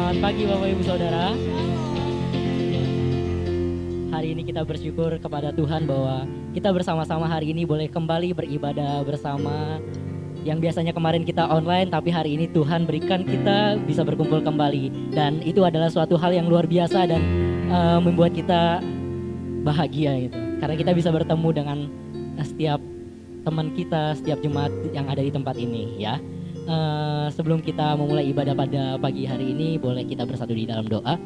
Selamat pagi Bapak Ibu Saudara. Hari ini kita bersyukur kepada Tuhan bahwa kita bersama-sama hari ini boleh kembali beribadah bersama. Yang biasanya kemarin kita online, tapi hari ini Tuhan berikan kita bisa berkumpul kembali. Dan itu adalah suatu hal yang luar biasa dan membuat kita bahagia gitu. Karena kita bisa bertemu dengan setiap teman kita, setiap jemaat yang ada di tempat ini ya. Sebelum kita memulai ibadah pada pagi hari ini, boleh kita bersatu di dalam doa.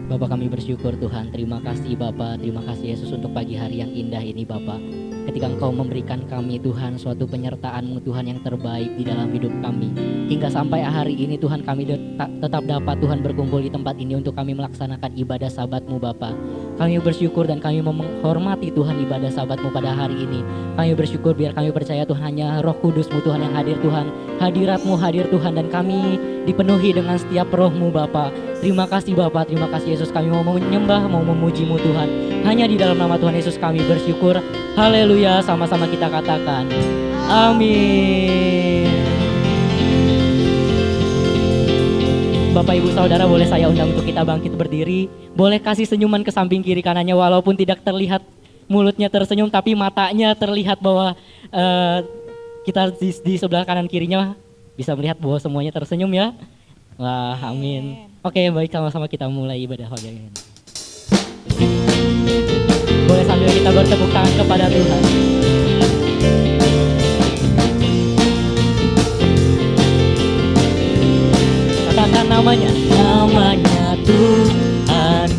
Bapa, kami bersyukur Tuhan, terima kasih Bapa, terima kasih Yesus untuk pagi hari yang indah ini Bapa. Ketika Engkau memberikan kami Tuhan suatu penyertaan-Mu Tuhan yang terbaik di dalam hidup kami. Hingga sampai hari ini Tuhan kami tetap dapat Tuhan berkumpul di tempat ini untuk kami melaksanakan ibadah Sabat-Mu Bapa. Kami bersyukur dan kami menghormati Tuhan ibadah Sabat-Mu pada hari ini. Kami bersyukur biar kami percaya Tuhan hanya Roh Kudus-Mu Tuhan yang hadir Tuhan. Hadirat-Mu hadir Tuhan dan kami dipenuhi dengan setiap roh-Mu Bapa. Terima kasih Bapa, terima kasih Yesus, kami mau menyembah, mau memuji-Mu Tuhan. Hanya di dalam nama Tuhan Yesus kami bersyukur. Haleluya, sama-sama kita katakan amin. Bapak Ibu Saudara, boleh saya undang untuk kita bangkit berdiri. Boleh kasih senyuman ke samping kiri kanannya, walaupun tidak terlihat mulutnya tersenyum, tapi matanya terlihat bahwa kita di sebelah kanan kirinya bisa melihat bahwa semuanya tersenyum ya. Wah, amin. Oke, baik, sama-sama kita mulai ibadah pagi ini. Boleh sambil kita bertepuk tangan kepada Tuhan. Katakan namanya. Namanya Tuhan,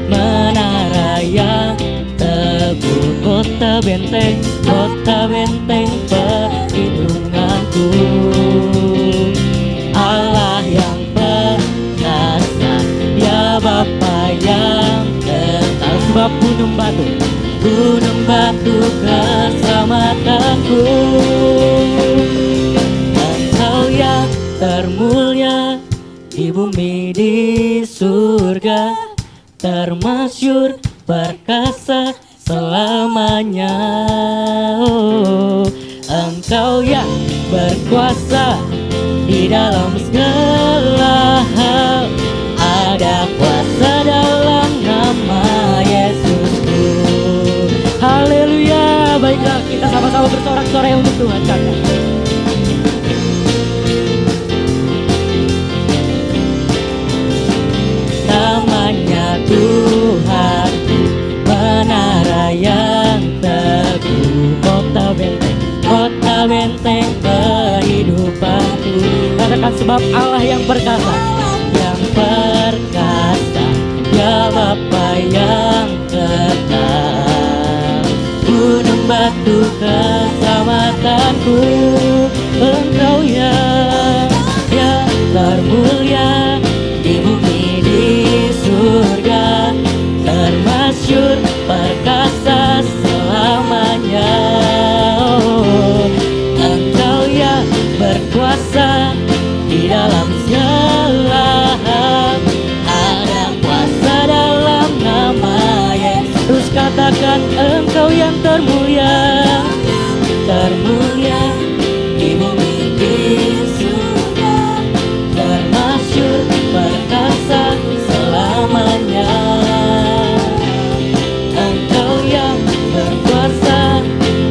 menara yang teguh, kota benteng perlindunganku. Allah yang perkasa, ya Bapa yang tetap. Sebab gunung batu keselamatanku. Engkau yang termulia di bumi di surga, termasyur perkasa selamanya. Oh, Engkau yang berkuasa di dalam segala hal, ada kuasa dalam nama Yesusku. Haleluya. Baiklah, kita sama-sama bersorak-sorai untuk Tuhan kata. Namanya Tuhan, menara yang teguh, kota benteng kehidupanku. Katakan, sebab Allah yang perkasa, ya Bapa yang tetap. Gunung batu keselamatanku. Engkau yang termulia di bumi di surga, termasyur perkasa selamanya. Oh, Engkau yang berkuasa di dalam segala hal, ada kuasa dalam nama Yesus. Katakan, Engkau yang termulia di bumi di surga, termasyur perkasa selamanya. Engkau yang berkuasa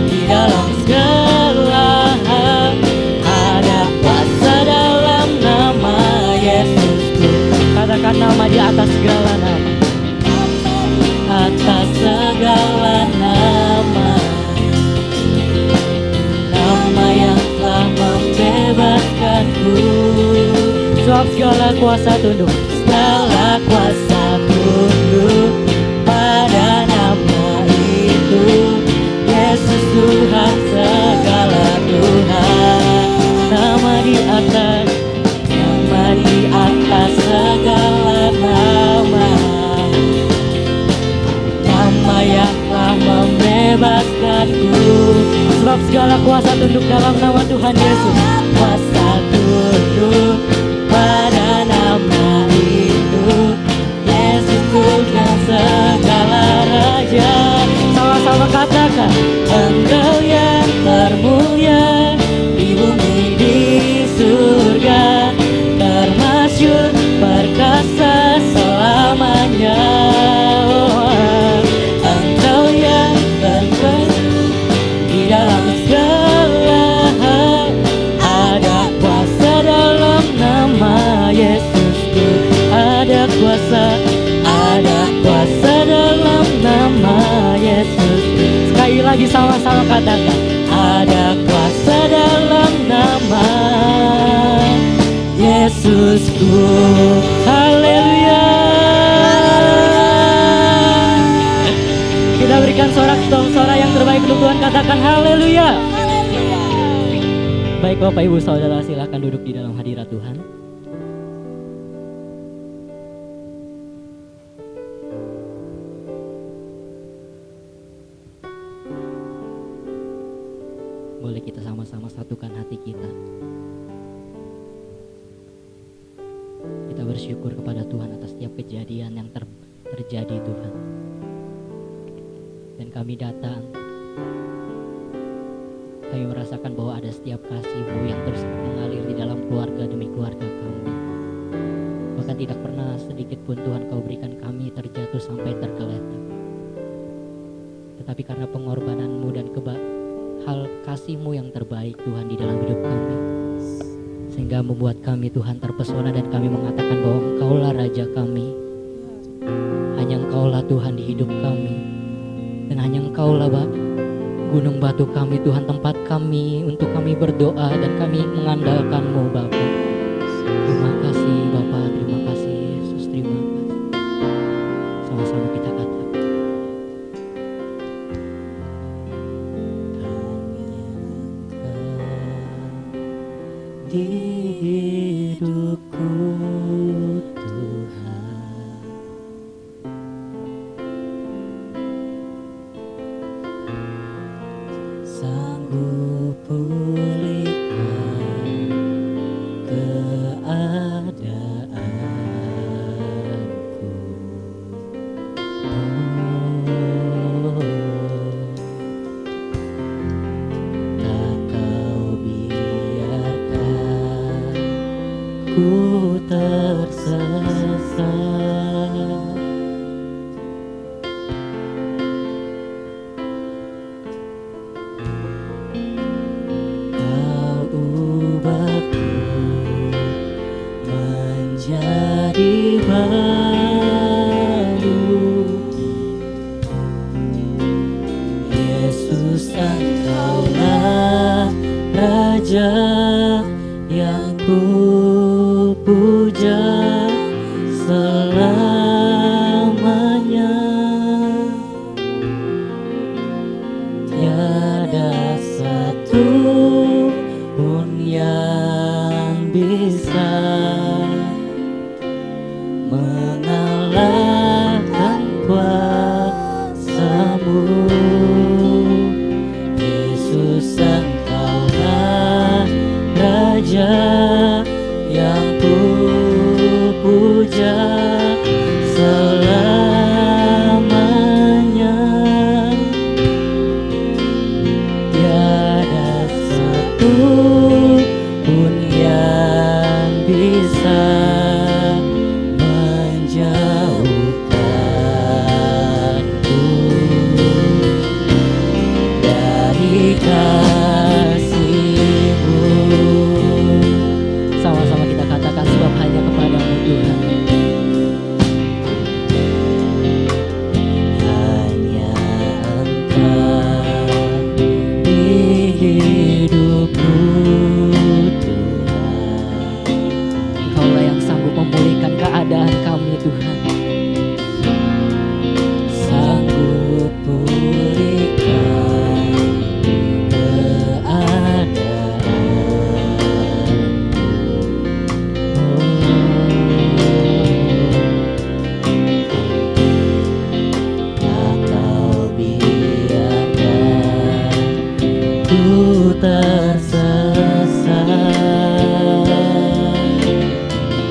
di dalam segala hal, ada kuasa dalam nama Yesusku. Katakan, nama di atas segala nama, atas segala nama, nama yang telah membebaskanku. Sebab segala kuasa tunduk pada nama itu, Yesus Tuhan segala Tuhan. Nama di atas segala nama, nama yang telah membebaskanku. Sebab segala kuasa tunduk dalam nama Tuhan Yesus. Kuasa tunduk pada nama itu, Yesus Tuhan segala raja. Sama-sama katakan, Engkau yang termulia di bumi di surga, katakan ada kuasa dalam nama Yesusku. Haleluya. Kita berikan sorak yang terbaik untuk Tuhan, katakan haleluya. Baik Bapak Ibu Saudara, silakan duduk di dalam hadirat Tuhan. Boleh kita sama-sama satukan hati kita. Kita bersyukur kepada Tuhan atas setiap kejadian yang terjadi Tuhan. Dan kami datang, kami merasakan bahwa ada setiap kasih-Mu yang terus mengalir di dalam keluarga demi keluarga kami. Bahkan tidak pernah sedikit pun Tuhan Kau berikan kami terjatuh sampai tergeletak. Tetapi karena pengorbanan-Mu dan hal kasih-Mu yang terbaik Tuhan di dalam hidup kami, sehingga membuat kami Tuhan terpesona dan kami mengatakan bahwa Engkaulah Raja kami. Hanya Engkaulah Tuhan di hidup kami, dan hanya Engkaulah gunung batu kami Tuhan, tempat kami untuk kami berdoa dan kami mengandalkan-Mu Bapa. Terima kasih Bapa, terima kasih Yesus, terima kasih. Sama-sama kita katakan di hidupku Tuhan, sanggup pulihkan keadaanku. Tak Kau biarkan ku tersesat. Kau ubahku menjadi baru. Yesus, Engkaulah Raja yang ku puja selamanya. Tiada satu pun yang bisa mengalahkan kuasa-Mu. Yesus, Engkaulah Raja yang ku puja selamanya. Tiada satu pun yang bisa menjauhkanku dari kasih-Mu. Sama-sama kita katakan, sebab hanya kepada-Mu Tuhan. Hanya Engkau di hidupku Tuhan. Engkaulah yang sanggup memulihkan keadaan kami Tuhan. Sanggup pulihkan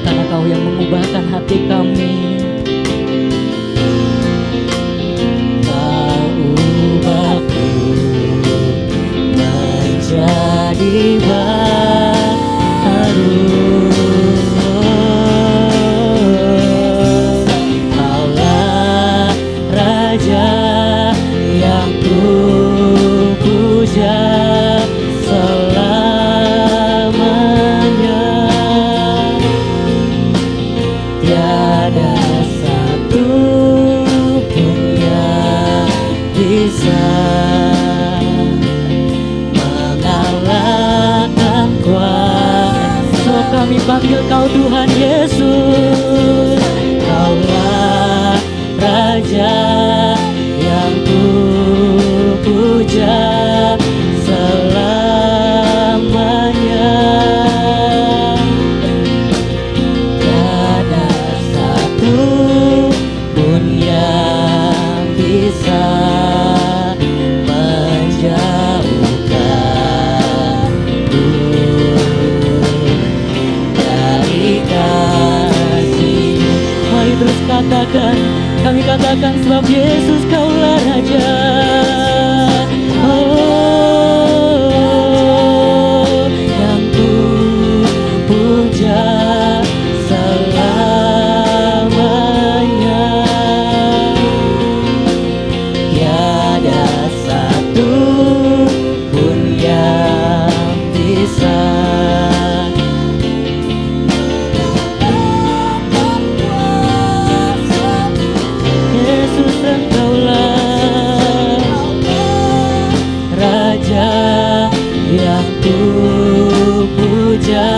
karena Kau yang mengubahkan hati kami. Kau ubahku menjadi baru. Engkaulah Raja yang ku puja selamanya. Tiada satu pun yang bisa kami panggil Kau Tuhan Yesus. Kaulah Raja yang ku puja selamanya. Tiada satu pun yang bisa menjauhkanku dari kasih-Mu. Mari terus katakan, kami katakan, sebab Yesus Kaulah Raja. Oh, yang ku puja selamanya. Tiada satu pun yang bisa Yesus, Engkaulah Raja yang ku puja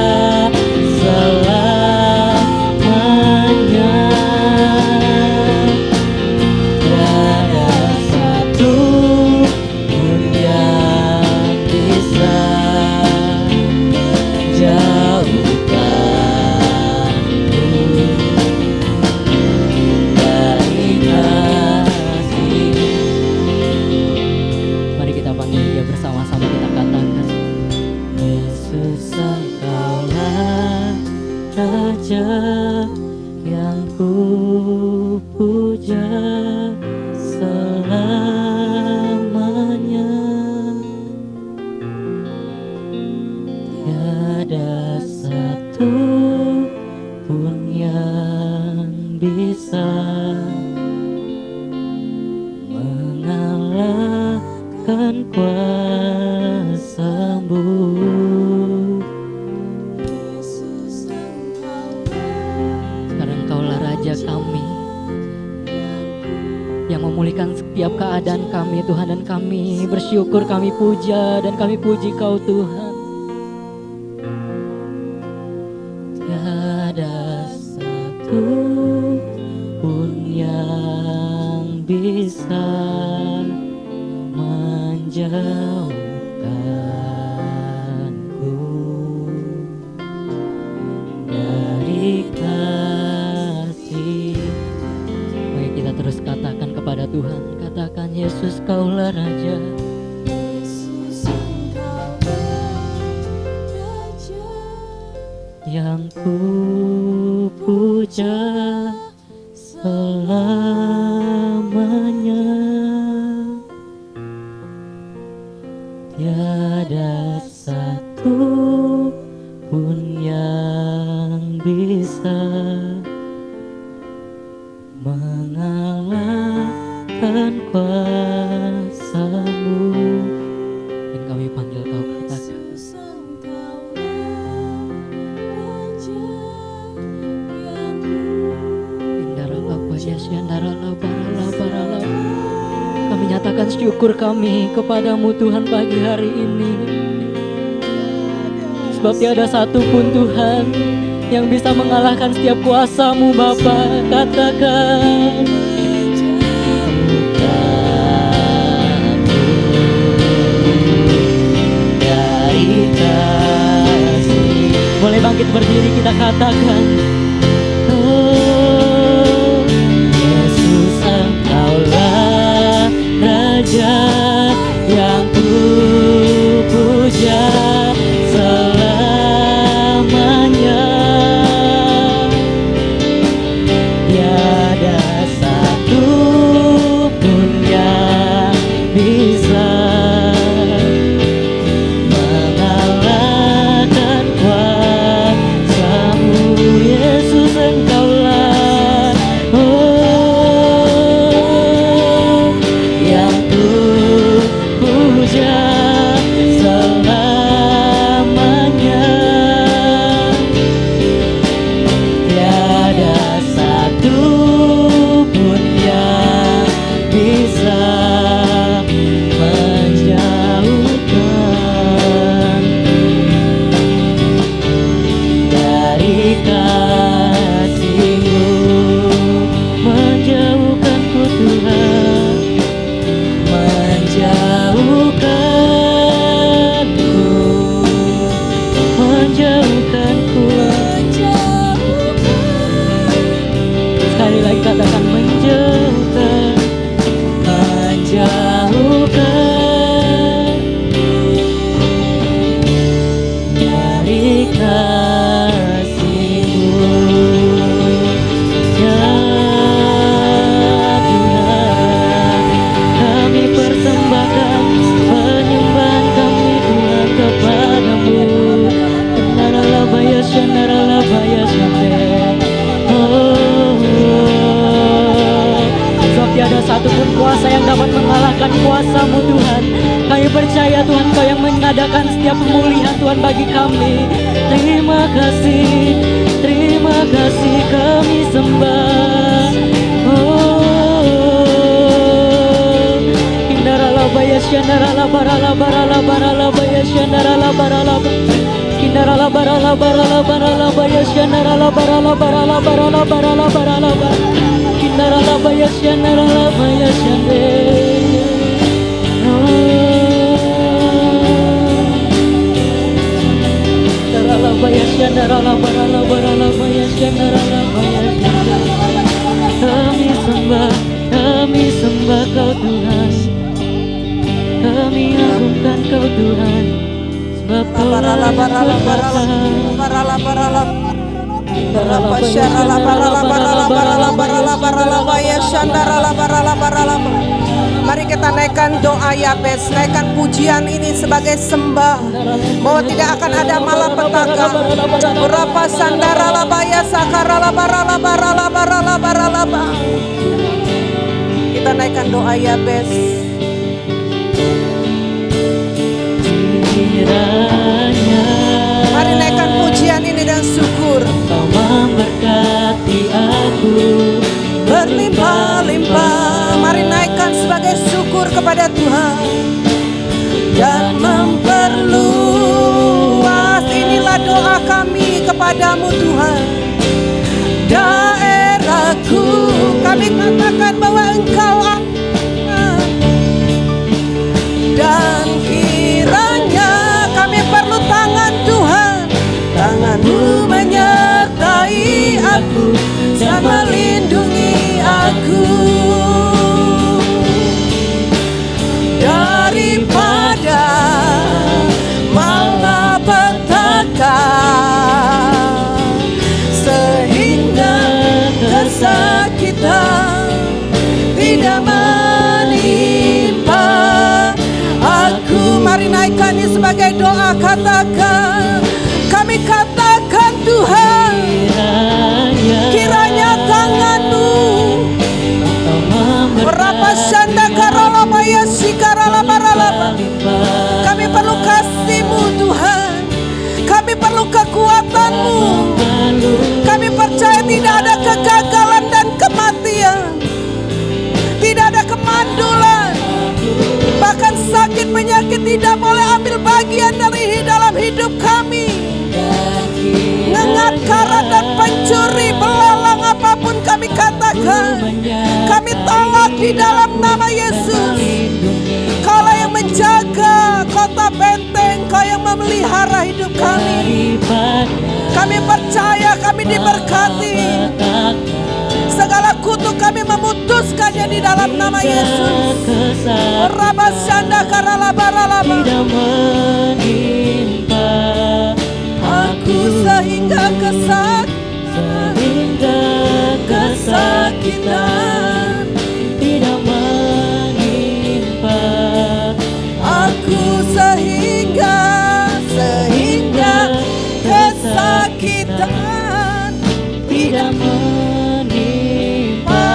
selamanya. Tiada satu pun yang bisa jauhkanku dari kasih-Mu. Mari kita panggil Dia bersama-sama, kita katakan, Yesus, Engkaulah Raja yang ku puja selamanya. Tiada satu pun yang bisa mengalahkan kuasa-Mu. Sekarang Kaulah Raja kami yang memulihkan setiap keadaan kami, Tuhan, dan kami bersyukur, kami puja dan kami puji Kau, Tuhan. Tiada satu pun yang bisa menjauhkanku dari kasih. Mari kita terus katakan kepada Tuhan, katakan, Yesus Kaulah Raja. Yang ku puja selamanya. Tiada satu pun yang bisa mengalahkan kuasa-Mu. Dan kami panggil Kau, katakan, kami nyatakan syukur kami kepadamu, Tuhan, pagi hari ini. Sebab tiada satu pun, Tuhan, yang bisa mengalahkan setiap kuasa-Mu, Bapa. Katakan, dari kasih. Boleh bangkit berdiri, kita katakan, oh, Yesus, Engkaulah Raja yang ku puja selamanya. Tiada satu pun yang bisa mengalahkan kuasa-Mu, Yesus. mengadakan setiap pemulihan Tuhan bagi kami. Terima kasih kami sembah. Kindaralabaya syandaralabaralabaralabaralabaya syandaralabaralaba. Kindaralabaralabaralabaralabaya syandaralabaralabaralabaralabaralabaralaba. Kindaralabaya syandaralabaya syande. Kindaralabaya syandaralabaralabaralabaya syandaralabaya syande. Kami sembah Kau Tuhan. Kami agungkan Kau Tuhan. Sebab Kau yang berkuasa. Mari kita naikkan doa Yabes, naikkan pujian ini sebagai sembah, bahwa tidak akan ada malapetaka. Berapa sandara labaya sakara labara labara labara labara laba. Kita naikkan doa Yabes. Mari naikkan pujian ini dan syukur. Kau memberkati aku berlimpah-limpah. Mari naikkan sebagai syukur kepada Tuhan dan memperluas. Inilah doa kami kepadamu Tuhan. Daerahku, kami katakan bahwa Engkau dan kiranya kami perlu tangan Tuhan. Tangan-Mu menyertai aku dan melindungi aku daripada malapetaka, sehingga kesakitan tidak menimpa aku. Mari naikkan ini sebagai doa, katakan. Kami katakan Tuhan, kiranya tangan-Mu berapa syanda karalabaya sikaralabaralaba. Kami perlu kasih-Mu Tuhan. Kami perlu kekuatan-Mu. Kami percaya tidak ada kegagalan dan kematian, tidak ada kemandulan, bahkan sakit penyakit tidak boleh ambil bagian dari dalam hidup kami. Ngengat, karat dan pencuri, belalang apapun kami katakan, kami tolak di dalam nama Yesus. Kaulah yang menjaga kota benteng, Kau yang memelihara hidup kami. Kami percaya kami diberkati. Segala kutuk kami memutuskannya di dalam nama Yesus. Rabasanda karalabaralaba. tidak menimpa Aku sehingga kesakitan tidak menimpa aku, sehingga kesakitan tidak menimpa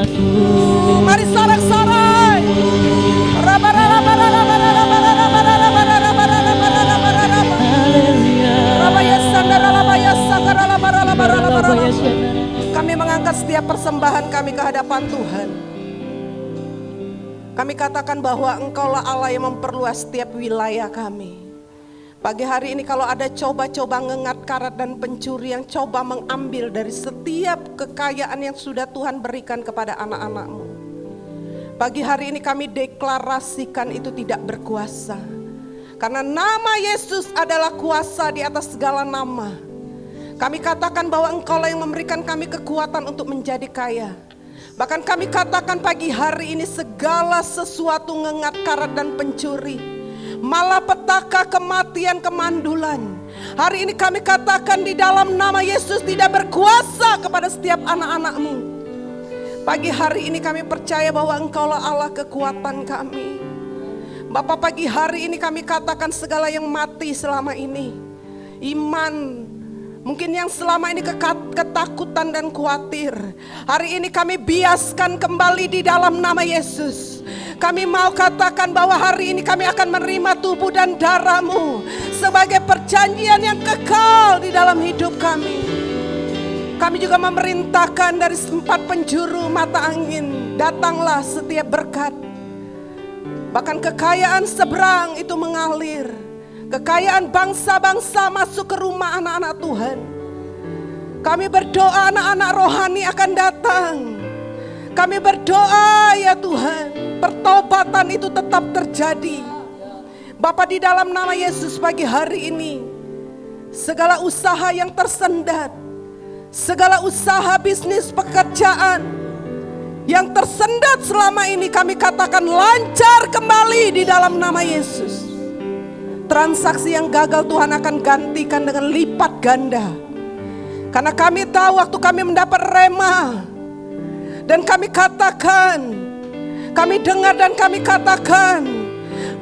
aku. Mari sorak-sorai. Kami mengangkat setiap persembahan kami ke hadapan Tuhan. Kami katakan bahwa Engkaulah Allah yang memperluas setiap wilayah kami. Pagi hari ini kalau ada coba-coba ngengat, karat dan pencuri yang coba mengambil dari setiap kekayaan yang sudah Tuhan berikan kepada anak-anak-Mu, pagi hari ini kami deklarasikan itu tidak berkuasa. Karena nama Yesus adalah kuasa di atas segala nama. Kami katakan bahwa Engkaulah yang memberikan kami kekuatan untuk menjadi kaya. Bahkan kami katakan pagi hari ini segala sesuatu ngengat, karat dan pencuri, malapetaka, kematian, kemandulan, hari ini kami katakan di dalam nama Yesus tidak berkuasa kepada setiap anak-anak-Mu. Pagi hari ini kami percaya bahwa Engkaulah Allah kekuatan kami. Bapa, pagi hari ini kami katakan segala yang mati selama ini, iman, mungkin yang selama ini ketakutan dan khawatir, hari ini kami biaskan kembali di dalam nama Yesus. Kami mau katakan bahwa hari ini kami akan menerima tubuh dan darah-Mu sebagai perjanjian yang kekal di dalam hidup kami. Kami juga memerintahkan dari 4 penjuru mata angin, datanglah setiap berkat. Bahkan kekayaan seberang itu mengalir. Kekayaan bangsa-bangsa masuk ke rumah anak-anak Tuhan. Kami berdoa anak-anak rohani akan datang. Kami berdoa ya Tuhan, pertobatan itu tetap terjadi. Bapa, di dalam nama Yesus pagi hari ini, segala usaha yang tersendat, segala usaha bisnis pekerjaan yang tersendat selama ini kami katakan lancar kembali di dalam nama Yesus. Transaksi yang gagal Tuhan akan gantikan dengan lipat ganda. Karena kami tahu waktu kami mendapat rema dan kami katakan, kami dengar dan kami katakan,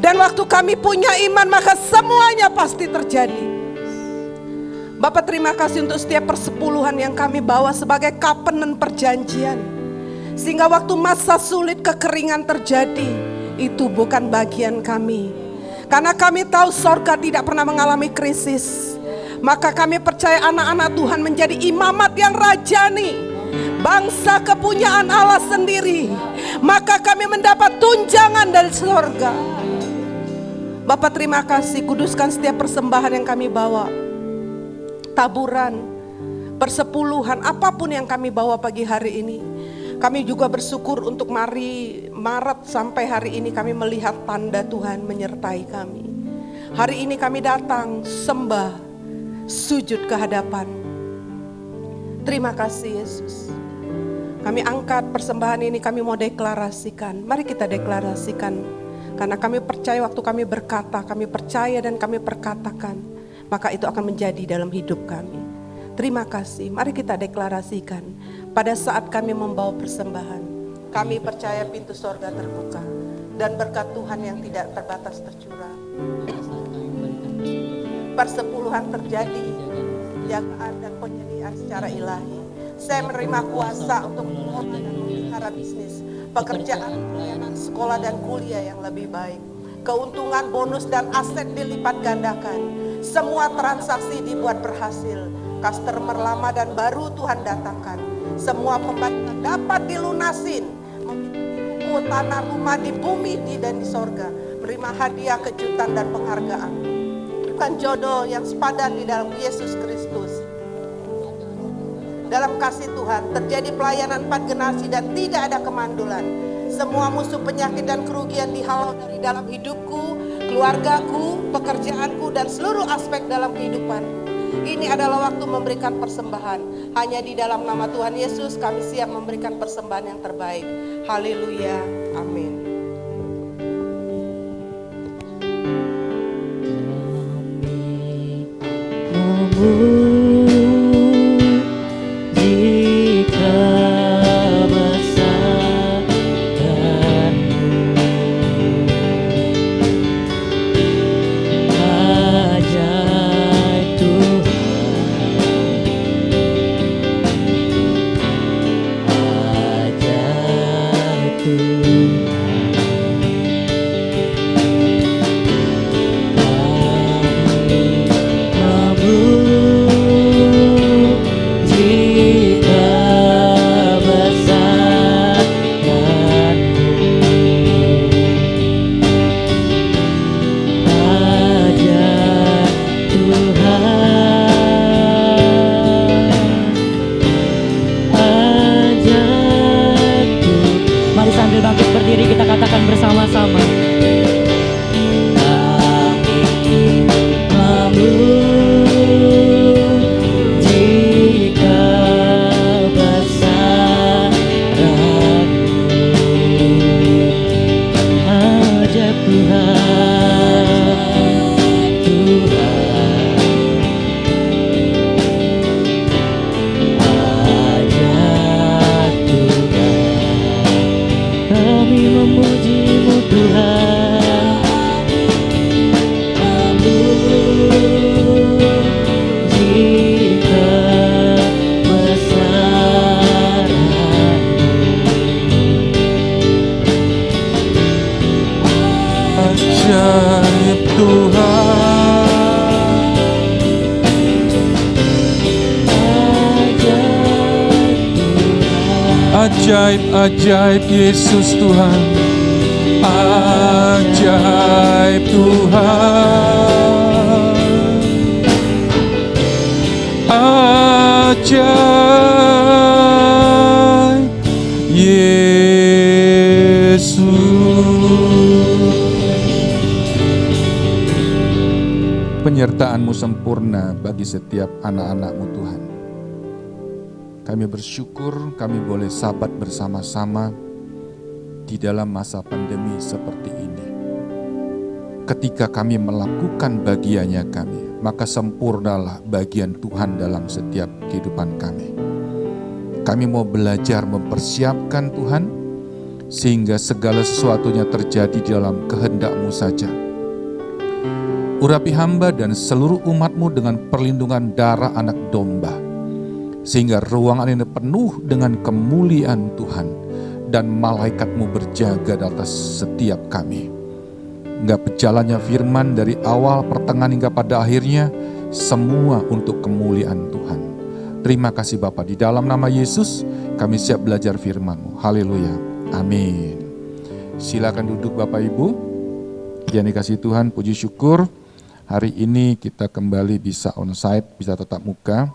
dan waktu kami punya iman maka semuanya pasti terjadi. Bapak, terima kasih untuk setiap persepuluhan yang kami bawa sebagai covenant perjanjian. Sehingga waktu masa sulit kekeringan terjadi, itu bukan bagian kami. Karena kami tahu sorga tidak pernah mengalami krisis. Maka kami percaya anak-anak Tuhan menjadi imamat yang rajani, bangsa kepunyaan Allah sendiri. Maka kami mendapat tunjangan dari sorga. Bapak, terima kasih, kuduskan setiap persembahan yang kami bawa. Taburan, persepuluhan, apapun yang kami bawa pagi hari ini. Kami juga bersyukur untuk Maret sampai hari ini kami melihat tanda Tuhan menyertai kami. Hari ini kami datang sembah, sujud ke hadapan. Terima kasih Yesus. Kami angkat persembahan ini, kami mau deklarasikan. Mari kita deklarasikan. Karena kami percaya waktu kami berkata, kami percaya dan kami perkatakan, maka itu akan menjadi dalam hidup kami. Terima kasih, mari kita deklarasikan. Pada saat kami membawa persembahan, kami percaya pintu sorga terbuka dan berkat Tuhan yang tidak terbatas tercurah. Persepuluhan terjadi, jagaan dan penyediaan secara ilahi. Saya menerima kuasa untuk mengelola dan memelihara bisnis, pekerjaan, pelayanan, sekolah dan kuliah yang lebih baik. Keuntungan, bonus dan aset dilipat gandakan. Semua transaksi dibuat berhasil. Customer lama dan baru Tuhan datangkan. Semua pembayaran dapat dilunasin. Memiliki tanah rumah di bumi dan di sorga. Menerima hadiah, kejutan dan penghargaan. Bukan jodoh yang sepadan di dalam Yesus Kristus. Dalam kasih Tuhan terjadi pelayanan 4 generasi dan tidak ada kemandulan. Semua musuh, penyakit dan kerugian dihalau dari dalam hidupku, keluargaku, pekerjaanku dan seluruh aspek dalam kehidupanku. Ini adalah waktu memberikan persembahan. Hanya di dalam nama Tuhan Yesus kami siap memberikan persembahan yang terbaik. Haleluya. Amin. Memuji Ajaib-ajaib Yesus Tuhan, ajaib Tuhan, ajaib Yesus. Penyertaan-Mu sempurna bagi setiap anak-anak-Mu Tuhan. Kami bersyukur kami boleh sabat bersama-sama di dalam masa pandemi seperti ini. Ketika kami melakukan bagiannya kami, maka sempurnalah bagian Tuhan dalam setiap kehidupan kami. Kami mau belajar mempersiapkan Tuhan, sehingga segala sesuatunya terjadi di dalam kehendak-Mu saja. Urapi hamba dan seluruh umat-Mu dengan perlindungan darah anak domba, sehingga ruangan ini penuh dengan kemuliaan Tuhan dan malaikat-Mu berjaga di atas setiap kami. Hingga berjalannya firman dari awal, pertengahan hingga pada akhirnya, semua untuk kemuliaan Tuhan. Terima kasih Bapa, di dalam nama Yesus kami siap belajar firman-Mu. Haleluya, amin. Silakan duduk Bapak Ibu. Yang dikasihi Tuhan, puji syukur hari ini kita kembali bisa onsite, bisa tatap muka.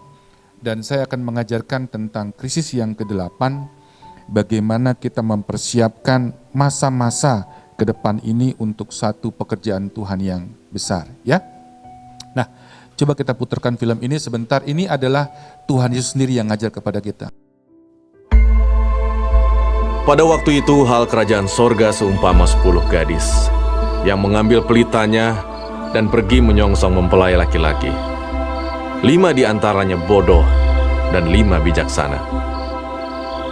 Dan saya akan mengajarkan tentang krisis yang ke-8, bagaimana kita mempersiapkan masa-masa ke depan ini untuk satu pekerjaan Tuhan yang besar, ya. Nah, coba kita putarkan film ini sebentar. Ini adalah Tuhan Yesus sendiri yang ngajar kepada kita. Pada waktu itu hal kerajaan sorga seumpama 10 gadis yang mengambil pelitanya dan pergi menyongsong mempelai laki-laki. 5 di antaranya bodoh dan 5 bijaksana.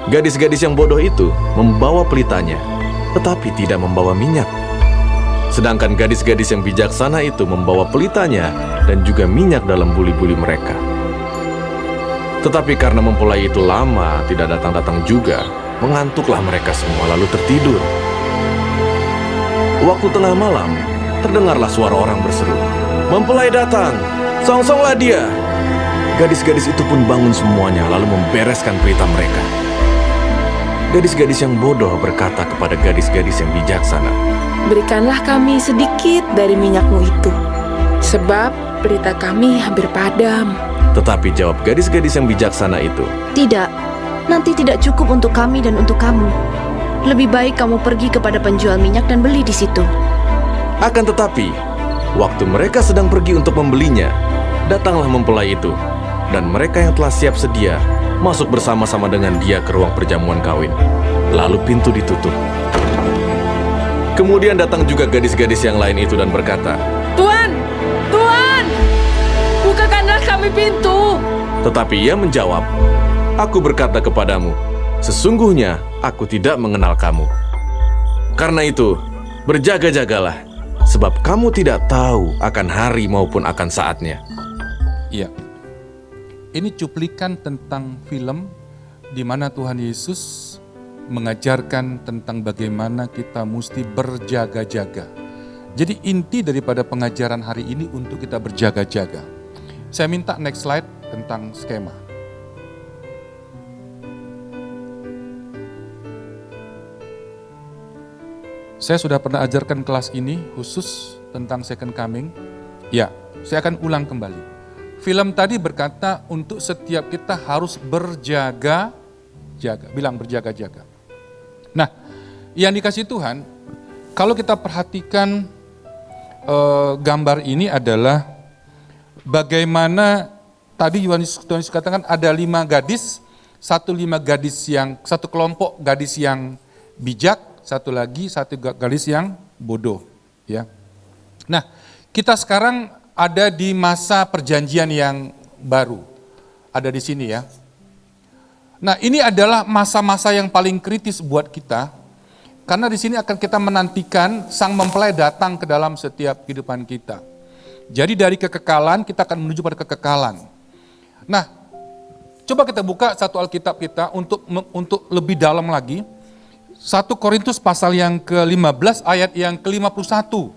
Gadis-gadis yang bodoh itu membawa pelitanya, tetapi tidak membawa minyak. Sedangkan gadis-gadis yang bijaksana itu membawa pelitanya dan juga minyak dalam buli-buli mereka. Tetapi karena mempelai itu lama tidak datang-datang juga, mengantuklah mereka semua lalu tertidur. Waktu tengah malam, terdengarlah suara orang berseru, "Mempelai datang, songsonglah dia!" Gadis-gadis itu pun bangun semuanya lalu membereskan pelita mereka. Gadis-gadis yang bodoh berkata kepada gadis-gadis yang bijaksana, "Berikanlah kami sedikit dari minyak-Mu itu, sebab pelita kami hampir padam." Tetapi jawab gadis-gadis yang bijaksana itu, "Tidak, nanti tidak cukup untuk kami dan untuk kamu. Lebih baik kamu pergi kepada penjual minyak dan beli di situ." Akan tetapi, waktu mereka sedang pergi untuk membelinya, datanglah mempelai itu, dan mereka yang telah siap sedia masuk bersama-sama dengan dia ke ruang perjamuan kawin. Lalu pintu ditutup. Kemudian datang juga gadis-gadis yang lain itu dan berkata, "Tuan, Tuan, bukakanlah kami pintu." Tetapi ia menjawab, "Aku berkata kepadamu, sesungguhnya aku tidak mengenal kamu. Karena itu, berjaga-jagalah, sebab kamu tidak tahu akan hari maupun akan saatnya." Iya. Ini cuplikan tentang film di mana Tuhan Yesus mengajarkan tentang bagaimana kita mesti berjaga-jaga. Jadi inti daripada pengajaran hari ini untuk kita berjaga-jaga. Saya minta next slide tentang skema. Saya sudah pernah ajarkan kelas ini khusus tentang second coming. Ya, saya akan ulang kembali. Film tadi berkata untuk setiap kita harus berjaga-jaga. Bilang berjaga-jaga. Nah, yang dikasih Tuhan, kalau kita perhatikan gambar ini adalah bagaimana tadi Yohanes katakan ada 5 gadis, satu kelompok gadis yang bijak, satu gadis yang bodoh. Ya. Nah, kita sekarang ada di masa perjanjian yang baru. Ada di sini ya. Nah, ini adalah masa-masa yang paling kritis buat kita. Karena di sini akan kita menantikan sang mempelai datang ke dalam setiap kehidupan kita. Jadi dari kekekalan kita akan menuju pada kekekalan. Nah, coba kita buka satu Alkitab kita untuk lebih dalam lagi. 1 Korintus pasal yang ke-15 ayat yang ke-51.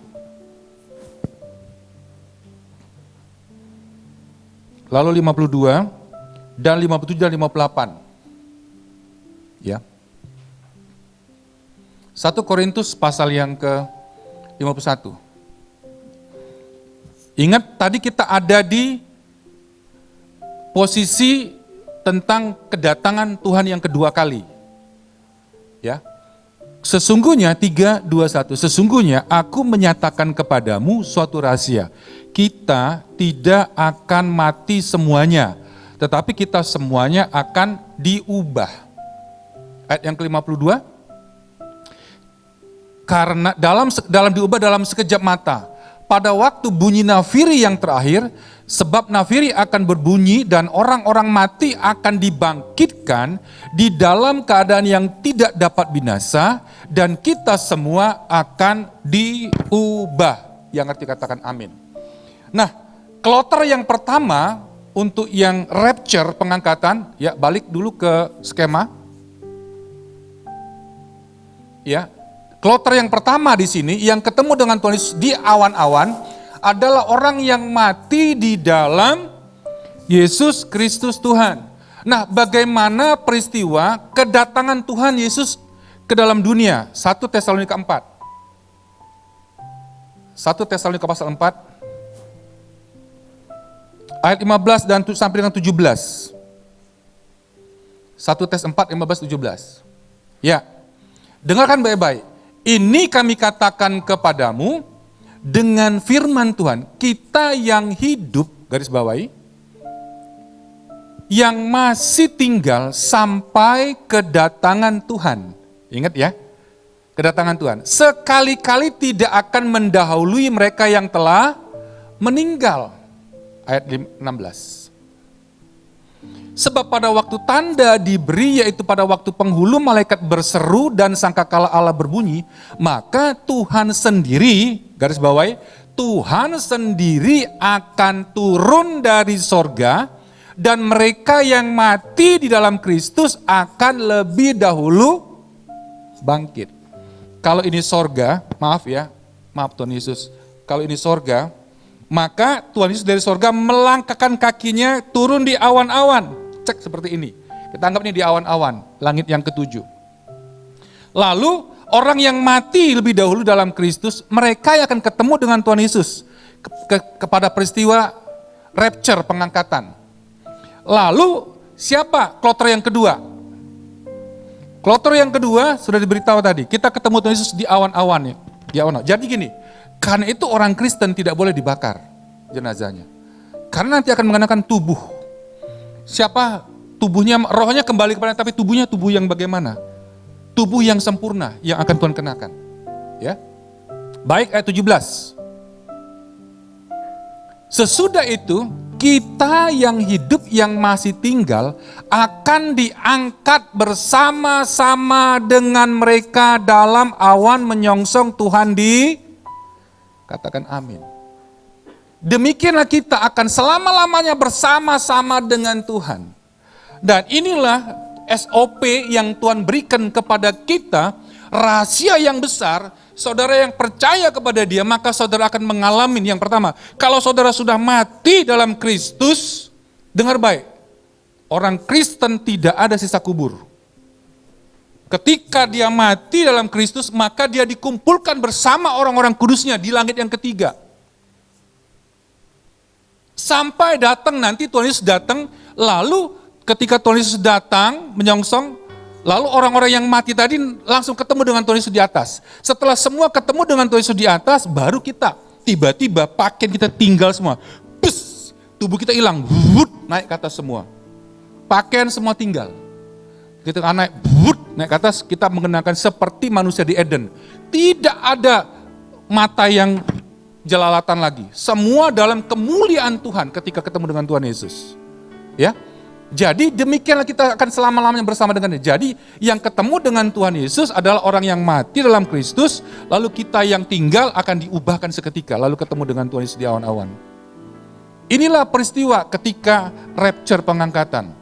Lalu 52 dan 57 dan 58. Ya. 1 Korintus pasal yang ke-51. Ingat tadi kita ada di posisi tentang kedatangan Tuhan yang kedua kali. Ya. Sesungguhnya 3, 2, 1. Sesungguhnya aku menyatakan kepadamu suatu rahasia. Kita tidak akan mati semuanya, tetapi kita semuanya akan diubah. Ayat yang ke-52. Karena dalam diubah dalam sekejap mata. Pada waktu bunyi nafiri yang terakhir, sebab nafiri akan berbunyi dan orang-orang mati akan dibangkitkan di dalam keadaan yang tidak dapat binasa dan kita semua akan diubah. Yang ngerti katakan amin. Nah, kloter yang pertama untuk yang rapture pengangkatan, ya balik dulu ke skema. Ya. Kloter yang pertama di sini yang ketemu dengan Tuhan Yesus di awan-awan adalah orang yang mati di dalam Yesus Kristus Tuhan. Nah, bagaimana peristiwa kedatangan Tuhan Yesus ke dalam dunia? 1 Tesalonika 4. 1 Tesalonika pasal 4 ayat 15 dan sampai dengan 17. 1 Tes 4, 15, 17. Ya, dengarkan baik-baik. Ini kami katakan kepadamu dengan firman Tuhan, kita yang hidup, garis bawahi, yang masih tinggal sampai kedatangan Tuhan. Ingat ya, kedatangan Tuhan. Sekali-kali tidak akan mendahului mereka yang telah meninggal. Ayat 16. Sebab pada waktu tanda diberi, yaitu pada waktu penghulu malaikat berseru dan sangkakala Allah berbunyi, maka Tuhan sendiri, garis bawahi, Tuhan sendiri akan turun dari sorga dan mereka yang mati di dalam Kristus akan lebih dahulu bangkit. Kalau ini sorga, maaf Tuhan Yesus, kalau ini sorga, maka Tuhan Yesus dari sorga melangkahkan kakinya turun di awan-awan. Cek seperti ini. Kita anggap ini di awan-awan, langit yang ketujuh. Lalu orang yang mati lebih dahulu dalam Kristus, mereka yang akan ketemu dengan Tuhan Yesus kepada peristiwa rapture, pengangkatan. Lalu siapa kloter yang kedua? Kloter yang kedua sudah diberitahu tadi, kita ketemu Tuhan Yesus di awan-awan. Jadi gini, karena itu orang Kristen tidak boleh dibakar jenazahnya. Karena nanti akan mengenakan tubuh. Siapa tubuhnya, rohnya kembali kepada, tapi tubuhnya tubuh yang bagaimana? Tubuh yang sempurna yang akan Tuhan kenakan. Ya. Baik, ayat 17. Sesudah itu, kita yang hidup yang masih tinggal akan diangkat bersama-sama dengan mereka dalam awan menyongsong Tuhan katakan amin. Demikianlah kita akan selama-lamanya bersama-sama dengan Tuhan. Dan inilah SOP yang Tuhan berikan kepada kita, rahasia yang besar. Saudara yang percaya kepada Dia, maka saudara akan mengalami yang pertama. Kalau saudara sudah mati dalam Kristus, dengar baik, orang Kristen tidak ada sisa kubur. Ketika dia mati dalam Kristus, maka dia dikumpulkan bersama orang-orang kudusnya di langit yang ketiga. Sampai datang nanti Tuhan Yesus datang, lalu ketika Tuhan Yesus datang menyongsong, lalu orang-orang yang mati tadi langsung ketemu dengan Tuhan Yesus di atas. Setelah semua ketemu dengan Tuhan Yesus di atas, baru kita tiba-tiba pakaian kita tinggal semua. Bus, tubuh kita hilang, naik ke atas semua. Pakaian semua tinggal. Kita naik ke atas, kita mengenakan seperti manusia di Eden. Tidak ada mata yang jelalatan lagi. Semua dalam kemuliaan Tuhan ketika ketemu dengan Tuhan Yesus. Ya. Jadi demikianlah kita akan selama-lamanya bersama dengan Dia. Jadi yang ketemu dengan Tuhan Yesus adalah orang yang mati dalam Kristus, lalu kita yang tinggal akan diubahkan seketika, lalu ketemu dengan Tuhan Yesus di awan-awan. Inilah peristiwa ketika rapture, pengangkatan.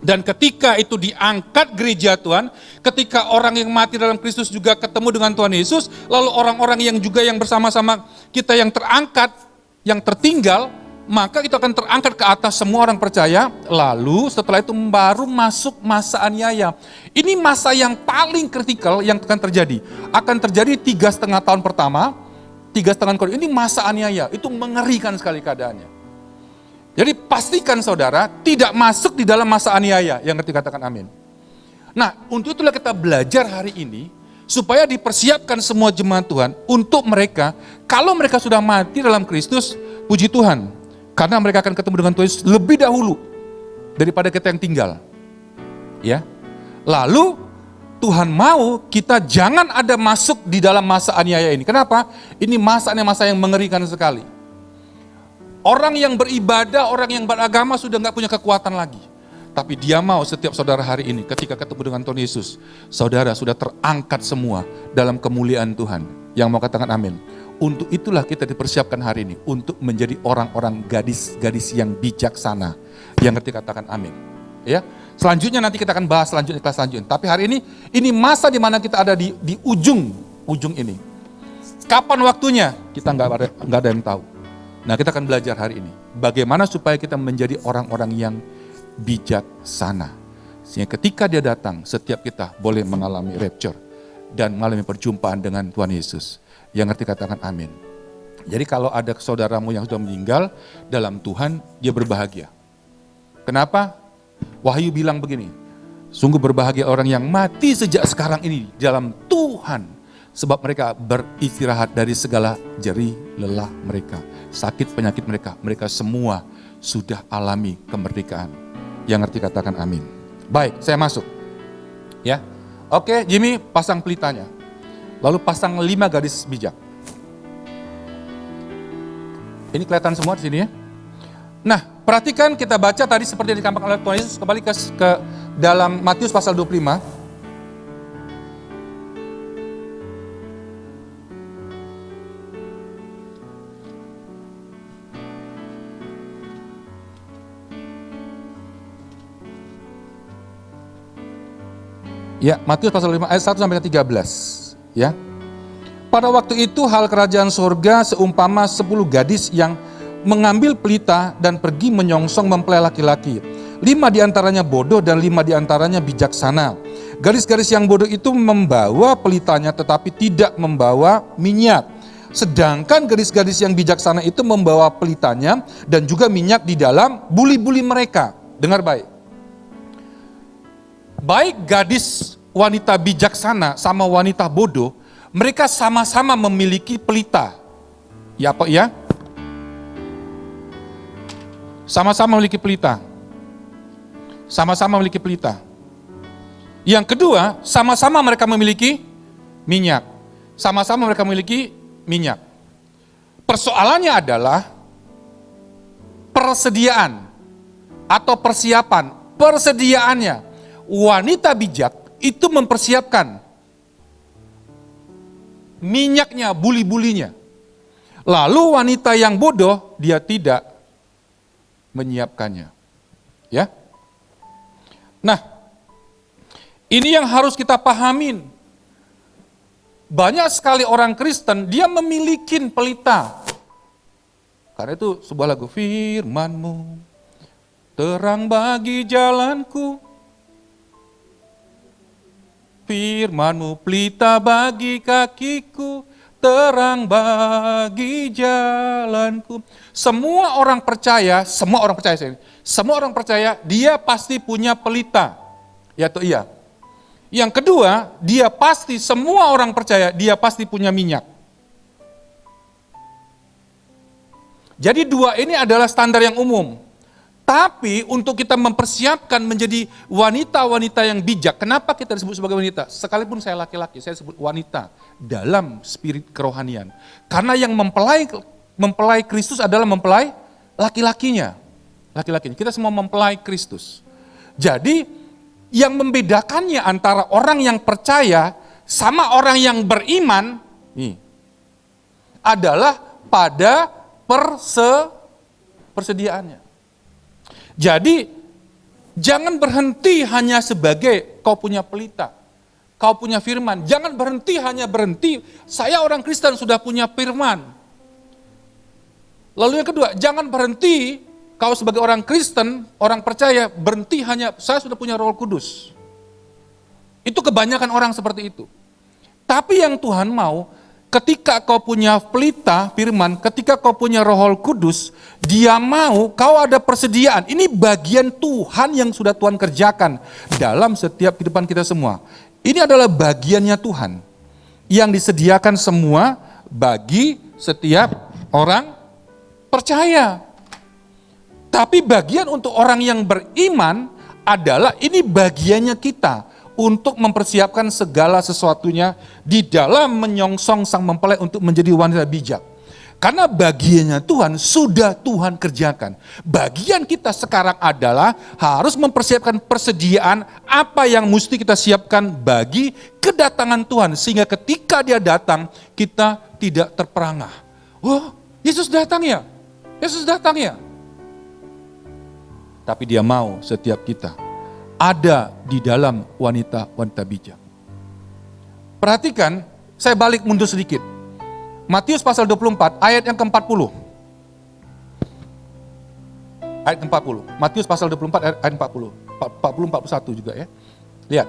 Dan ketika itu diangkat gereja Tuhan, ketika orang yang mati dalam Kristus juga ketemu dengan Tuhan Yesus, lalu orang-orang yang juga yang bersama-sama kita yang terangkat, yang tertinggal, maka kita akan terangkat ke atas semua orang percaya, lalu setelah itu baru masuk masa aniaya. Ini masa yang paling kritikal yang akan terjadi. Akan terjadi 3,5 tahun pertama, 3,5 tahun ini masa aniaya, itu mengerikan sekali keadaannya. Jadi pastikan saudara tidak masuk di dalam masa aniaya, yang ngerti katakan amin. Nah, untuk itulah kita belajar hari ini, supaya dipersiapkan semua jemaat Tuhan untuk mereka, kalau mereka sudah mati dalam Kristus, puji Tuhan, karena mereka akan ketemu dengan Tuhan Yesus lebih dahulu daripada kita yang tinggal. Ya. Lalu Tuhan mau kita jangan ada masuk di dalam masa aniaya ini. Kenapa? Ini masa yang mengerikan sekali. Orang yang beribadah, orang yang beragama sudah nggak punya kekuatan lagi. Tapi dia mau setiap saudara hari ini ketika ketemu dengan Tuhan Yesus, saudara sudah terangkat semua dalam kemuliaan Tuhan. Yang mau katakan amin. Untuk itulah kita dipersiapkan hari ini, untuk menjadi orang-orang gadis-gadis yang bijaksana. Yang ngerti katakan amin. Ya, selanjutnya nanti kita akan bahas selanjutnya kelas selanjutnya. Tapi hari ini masa di mana kita ada di ujung ini. Kapan waktunya? Kita nggak ada yang tahu. Nah, kita akan belajar hari ini bagaimana supaya kita menjadi orang-orang yang bijaksana. Sehingga ketika dia datang, setiap kita boleh mengalami rapture dan mengalami perjumpaan dengan Tuhan Yesus. Yang ngerti katakan amin. Jadi kalau ada saudaramu yang sudah meninggal dalam Tuhan, dia berbahagia. Kenapa? Wahyu bilang begini, sungguh berbahagia orang yang mati sejak sekarang ini dalam Tuhan. Sebab mereka beristirahat dari segala jerih lelah mereka, sakit penyakit mereka. Mereka semua sudah alami kemerdekaan. Yang ngerti katakan amin. Baik, saya masuk. Ya, oke, Jimmy pasang pelitanya. Lalu pasang 5 garis bijak. Ini kelihatan semua di sini ya. Nah, perhatikan kita baca tadi seperti yang dikatakan oleh Tuhan Yesus, kembali ke dalam Matius pasal 25. Ya, Matius pasal 5 ayat 1 sampai 13, ya. Pada waktu itu hal kerajaan surga seumpama 10 gadis yang mengambil pelita dan pergi menyongsong mempelai laki-laki. 5 diantaranya bodoh dan 5 diantaranya bijaksana. Gadis-gadis yang bodoh itu membawa pelitanya tetapi tidak membawa minyak. Sedangkan gadis-gadis yang bijaksana itu membawa pelitanya dan juga minyak di dalam buli-buli mereka. Dengar baik. Baik gadis wanita bijaksana sama wanita bodoh, mereka sama-sama memiliki pelita. Ya apa ya? Sama-sama memiliki pelita. Sama-sama memiliki pelita. Yang kedua, sama-sama mereka memiliki minyak. Sama-sama mereka memiliki minyak. Persoalannya adalah persediaan atau persiapan. Persediaannya. Wanita bijak itu mempersiapkan minyaknya, buli-bulinya. Lalu wanita yang bodoh, dia tidak menyiapkannya. Ya. Nah, ini yang harus kita pahamin. Banyak sekali orang Kristen, dia memiliki pelita. Karena itu sebuah lagu, firman-Mu terang bagi jalanku. Firman-Mu pelita bagi kakiku, terang bagi jalanku. Semua orang percaya, dia pasti punya pelita. Ya atau iya? Yang kedua, dia pasti, semua orang percaya, dia pasti punya minyak. Jadi 2 ini adalah standar yang umum. Tapi untuk kita mempersiapkan menjadi wanita-wanita yang bijak, kenapa kita disebut sebagai wanita? Sekalipun saya laki-laki, saya sebut wanita dalam spirit kerohanian. Karena yang mempelai Kristus adalah mempelai laki-lakinya. Kita semua mempelai Kristus. Jadi yang membedakannya antara orang yang percaya sama orang yang beriman adalah pada persediaannya. Jadi jangan berhenti hanya sebagai kau punya pelita, kau punya firman. Jangan berhenti, saya orang Kristen sudah punya firman. Lalu yang kedua, jangan berhenti kau sebagai orang Kristen, orang percaya, berhenti hanya saya sudah punya Roh Kudus. Itu kebanyakan orang seperti itu. Tapi yang Tuhan mau, ketika kau punya pelita firman, ketika kau punya Roh Kudus, Dia mau kau ada persediaan. Ini bagian Tuhan yang sudah Tuhan kerjakan dalam setiap kehidupan kita semua. Ini adalah bagiannya Tuhan yang disediakan semua bagi setiap orang percaya. Tapi bagian untuk orang yang beriman adalah ini bagiannya kita untuk mempersiapkan segala sesuatunya di dalam menyongsong sang mempelai untuk menjadi wanita bijak. Karena bagiannya Tuhan sudah Tuhan kerjakan. Bagian kita sekarang adalah harus mempersiapkan persediaan apa yang mesti kita siapkan bagi kedatangan Tuhan. Sehingga ketika Dia datang, kita tidak terperangah. Oh, Yesus datang ya? Yesus datang ya? Tapi Dia mau setiap kita ada di dalam wanita-wanita bijak. Perhatikan, saya balik mundur sedikit. Matius pasal 24 ayat yang ke-40. Ayat ke-40. Matius pasal 24 ayat 40. 40 41 juga ya. Lihat.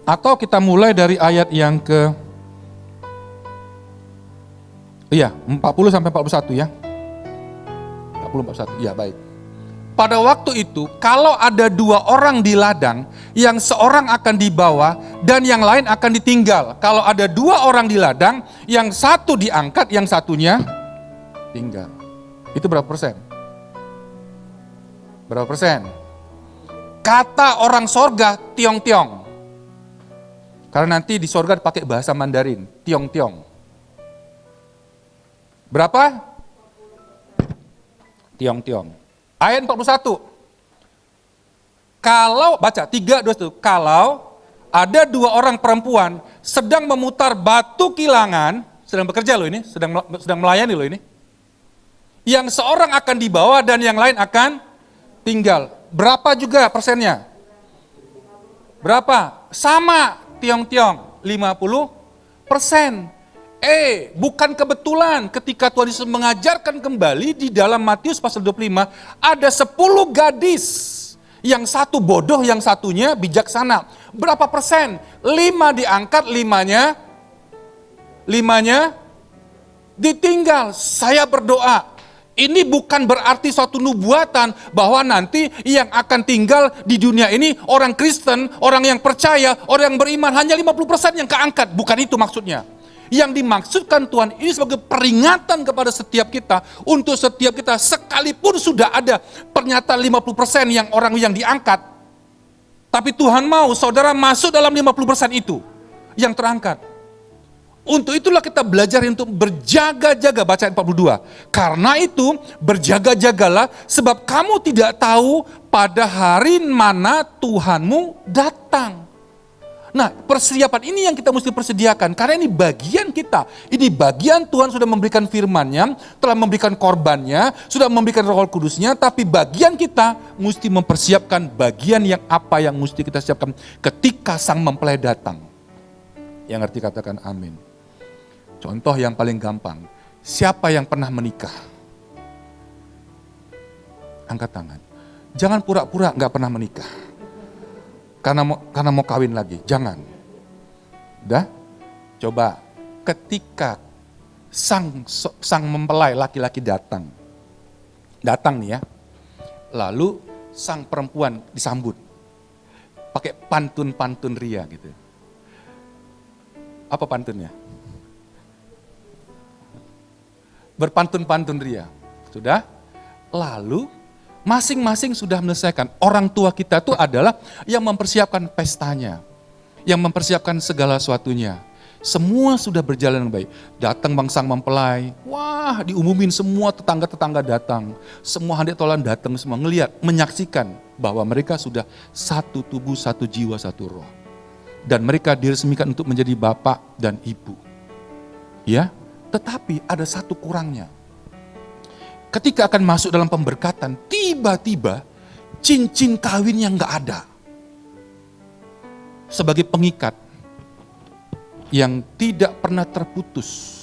Atau kita mulai dari ayat yang ke 40 sampai 41 ya. 40 41. Ya, baik. Pada waktu itu, kalau ada 2 orang di ladang, yang seorang akan dibawa dan yang lain akan ditinggal. Kalau ada 2 orang di ladang, yang satu diangkat, yang satunya tinggal. Itu berapa persen? Berapa persen? Kata orang sorga, tiong-tiong. Karena nanti di sorga dipakai bahasa Mandarin, tiong-tiong. Berapa? Tiong-tiong. Ayat 41. Kalau, baca 3, 2, 1. Kalau ada 2 orang perempuan sedang memutar batu kilangan, sedang bekerja loh ini, sedang melayani loh ini. Yang seorang akan dibawa dan yang lain akan tinggal. Berapa juga persennya? Berapa? Sama, tiong-tiong, 50%. Bukan kebetulan ketika Tuhan Yesus mengajarkan kembali di dalam Matius pasal 25, ada 10 gadis. Yang satu bodoh, yang satunya bijaksana. Berapa persen? 5 diangkat, 5-nya ditinggal. Saya berdoa, ini bukan berarti suatu nubuatan bahwa nanti yang akan tinggal di dunia ini orang Kristen, orang yang percaya, orang yang beriman, hanya 50% yang keangkat. Bukan itu maksudnya. Yang dimaksudkan Tuhan ini sebagai peringatan kepada setiap kita, untuk setiap kita sekalipun sudah ada pernyataan 50% yang orang yang diangkat, tapi Tuhan mau saudara masuk dalam 50% itu yang terangkat. Untuk itulah kita belajar untuk berjaga-jaga, baca ayat 42. Karena itu berjaga-jagalah sebab kamu tidak tahu pada hari mana Tuhanmu datang. Nah, persiapan ini yang kita mesti persediakan, karena ini bagian kita. Ini bagian Tuhan sudah memberikan firman-Nya, telah memberikan korbannya, sudah memberikan Roh Kudus-Nya, tapi bagian kita mesti mempersiapkan bagian yang apa yang mesti kita siapkan ketika sang mempelai datang. Yang ngerti katakan amin. Contoh yang paling gampang, siapa yang pernah menikah? Angkat tangan. Jangan pura-pura nggak pernah menikah. Karena mau kawin lagi, jangan. Udah? Coba ketika sang mempelai laki-laki datang nih ya, lalu sang perempuan disambut pakai pantun-pantun ria gitu. Apa pantunnya? Berpantun-pantun ria. Sudah? Lalu masing-masing sudah menyelesaikan. Orang tua kita itu adalah yang mempersiapkan pestanya, yang mempersiapkan segala sesuatunya. Semua sudah berjalan dengan baik. Datang sang mempelai, wah diumumin semua tetangga-tetangga datang. Semua handai tolan datang semua, ngelihat, menyaksikan bahwa mereka sudah satu tubuh, satu jiwa, satu roh. Dan mereka diresmikan untuk menjadi bapak dan ibu. Ya, tetapi ada satu kurangnya. Ketika akan masuk dalam pemberkatan, tiba-tiba cincin kawinnya nggak ada. Sebagai pengikat yang tidak pernah terputus.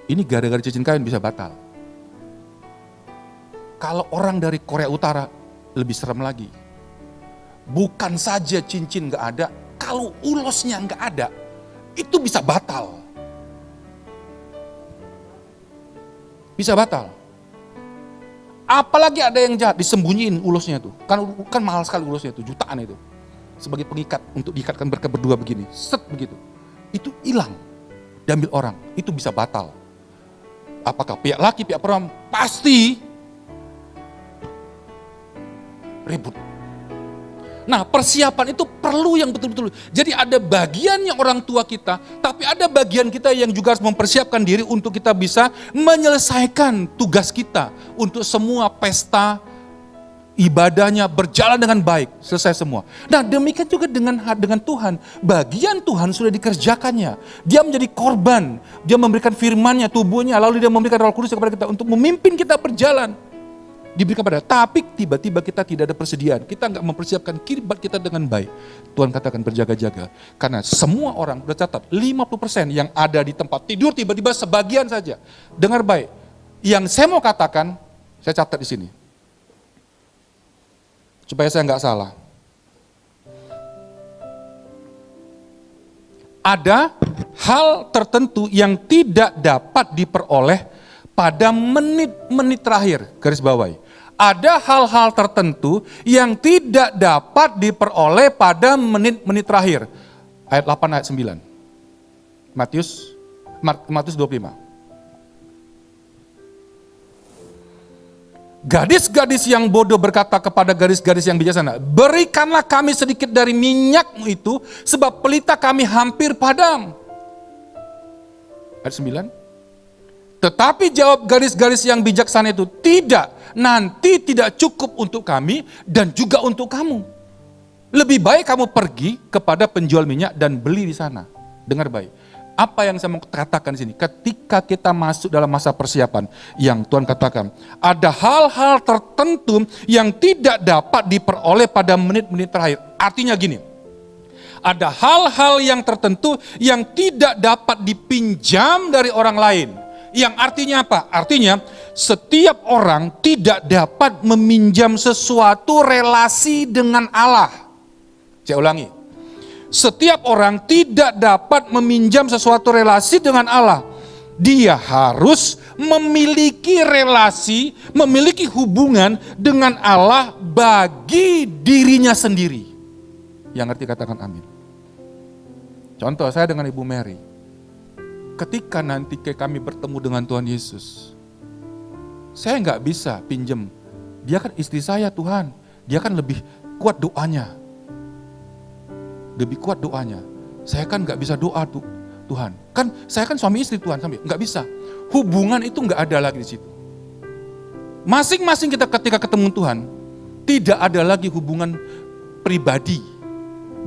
Ini gara-gara cincin kawin bisa batal. Kalau orang dari Korea Utara lebih serem lagi. Bukan saja cincin gak ada, kalau ulosnya gak ada, itu bisa batal. Bisa batal. Apalagi ada yang jahat, disembunyiin ulosnya itu. Kan mahal sekali ulosnya itu, jutaan itu. Sebagai pengikat untuk diikatkan mereka berdua begini, set begitu. Itu hilang, diambil orang, itu bisa batal. Apakah pihak laki, pihak perempuan, pasti ribut. Nah, persiapan itu perlu yang betul-betul. Jadi ada bagiannya orang tua kita, tapi ada bagian kita yang juga harus mempersiapkan diri untuk kita bisa menyelesaikan tugas kita untuk semua pesta ibadahnya berjalan dengan baik, selesai semua. Nah, demikian juga dengan Tuhan. Bagian Tuhan sudah dikerjakannya. Dia menjadi korban, dia memberikan firman-Nya, tubuhnya, lalu dia memberikan Roh Kudus kepada kita untuk memimpin kita berjalan. Diberikan pada, tapi tiba-tiba kita tidak ada persediaan. Kita nggak mempersiapkan kirbat kita dengan baik. Tuhan katakan berjaga-jaga. Karena semua orang, udah catat, 50% yang ada di tempat tidur tiba-tiba sebagian saja. Dengar baik. Yang saya mau katakan, saya catat di sini. Supaya saya nggak salah. Ada hal tertentu yang tidak dapat diperoleh pada menit-menit terakhir, garis bawahi. Ada hal-hal tertentu yang tidak dapat diperoleh pada menit-menit terakhir. Ayat 8, ayat 9. Matius 25. Gadis-gadis yang bodoh berkata kepada gadis-gadis yang bijaksana, berikanlah kami sedikit dari minyakmu itu, sebab pelita kami hampir padam. Ayat 9. Tetapi jawab gadis-gadis yang bijaksana itu, tidak, nanti tidak cukup untuk kami dan juga untuk kamu. Lebih baik kamu pergi kepada penjual minyak dan beli di sana. Dengar baik. Apa yang saya mau katakan di sini? Ketika kita masuk dalam masa persiapan yang Tuhan katakan, ada hal-hal tertentu yang tidak dapat diperoleh pada menit-menit terakhir. Artinya gini, ada hal-hal yang tertentu yang tidak dapat dipinjam dari orang lain. Yang artinya apa? Artinya setiap orang tidak dapat meminjam sesuatu relasi dengan Allah. Saya ulangi. Setiap orang tidak dapat meminjam sesuatu relasi dengan Allah. Dia harus memiliki relasi, memiliki hubungan dengan Allah bagi dirinya sendiri. Yang ngerti katakan amin. Contoh saya dengan Ibu Mary. Ketika nanti kami bertemu dengan Tuhan Yesus, saya nggak bisa pinjem. Dia kan istri saya Tuhan, dia kan lebih kuat doanya. Lebih kuat doanya. Saya kan nggak bisa doa Tuhan. Kan saya kan suami istri Tuhan, nggak bisa. Hubungan itu nggak ada lagi di situ. Masing-masing kita ketika ketemu Tuhan, tidak ada lagi hubungan pribadi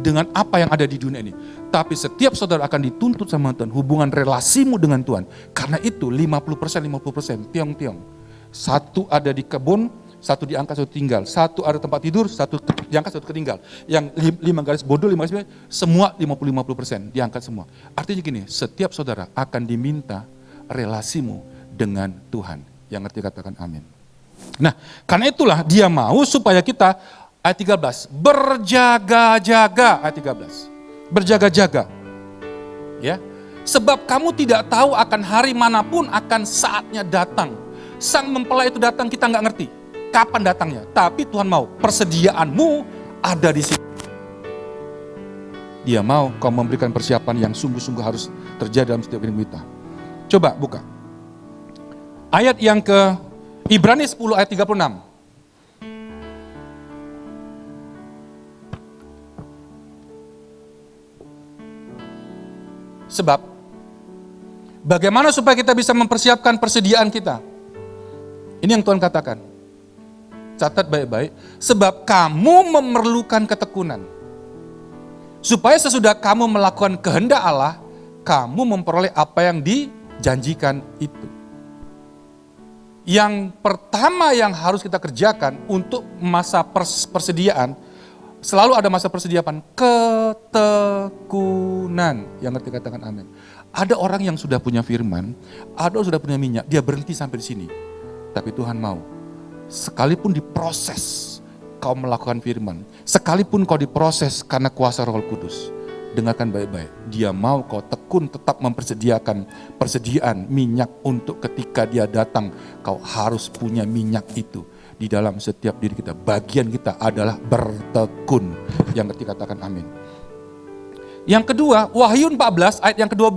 dengan apa yang ada di dunia ini. Tapi setiap saudara akan dituntut sama Tuhan, hubungan relasimu dengan Tuhan. Karena itu 50%, tiong-tiong. Satu ada di kebun, satu diangkat, satu tinggal. Satu ada tempat tidur, satu diangkat, satu ketinggal. Yang 5 garis bodoh, 5 garis, semua 50% diangkat semua. Artinya gini, setiap saudara akan diminta relasimu dengan Tuhan. Yang ngerti katakan amin. Nah, karena itulah dia mau supaya kita, ayat 13, berjaga-jaga, ayat 13. Berjaga-jaga, ya, sebab kamu tidak tahu akan hari manapun akan saatnya datang. Sang mempelai itu datang, kita nggak ngerti kapan datangnya, tapi Tuhan mau persediaanmu ada di situ. Dia mau kau memberikan persiapan yang sungguh-sungguh harus terjadi dalam setiap hidup kita. Coba buka ayat yang ke Ibrani 10 ayat 36. Sebab, bagaimana supaya kita bisa mempersiapkan persediaan kita? Ini yang Tuhan katakan. Catat baik-baik. Sebab kamu memerlukan ketekunan. Supaya sesudah kamu melakukan kehendak Allah, kamu memperoleh apa yang dijanjikan itu. Yang pertama yang harus kita kerjakan untuk masa persediaan, selalu ada masa persediaan, ketekunan. Yang ngerti katakan amin. Ada orang yang sudah punya firman, ada yang sudah punya minyak, dia berhenti sampai di sini. Tapi Tuhan mau, sekalipun diproses kau melakukan firman, sekalipun kau diproses karena kuasa Roh Kudus, dengarkan baik-baik, dia mau kau tekun tetap mempersediakan persediaan minyak untuk ketika dia datang, kau harus punya minyak itu di dalam setiap diri kita. Bagian kita adalah bertekun. Yang ketiga katakan amin. Yang kedua, Wahyu 14 ayat yang ke-12.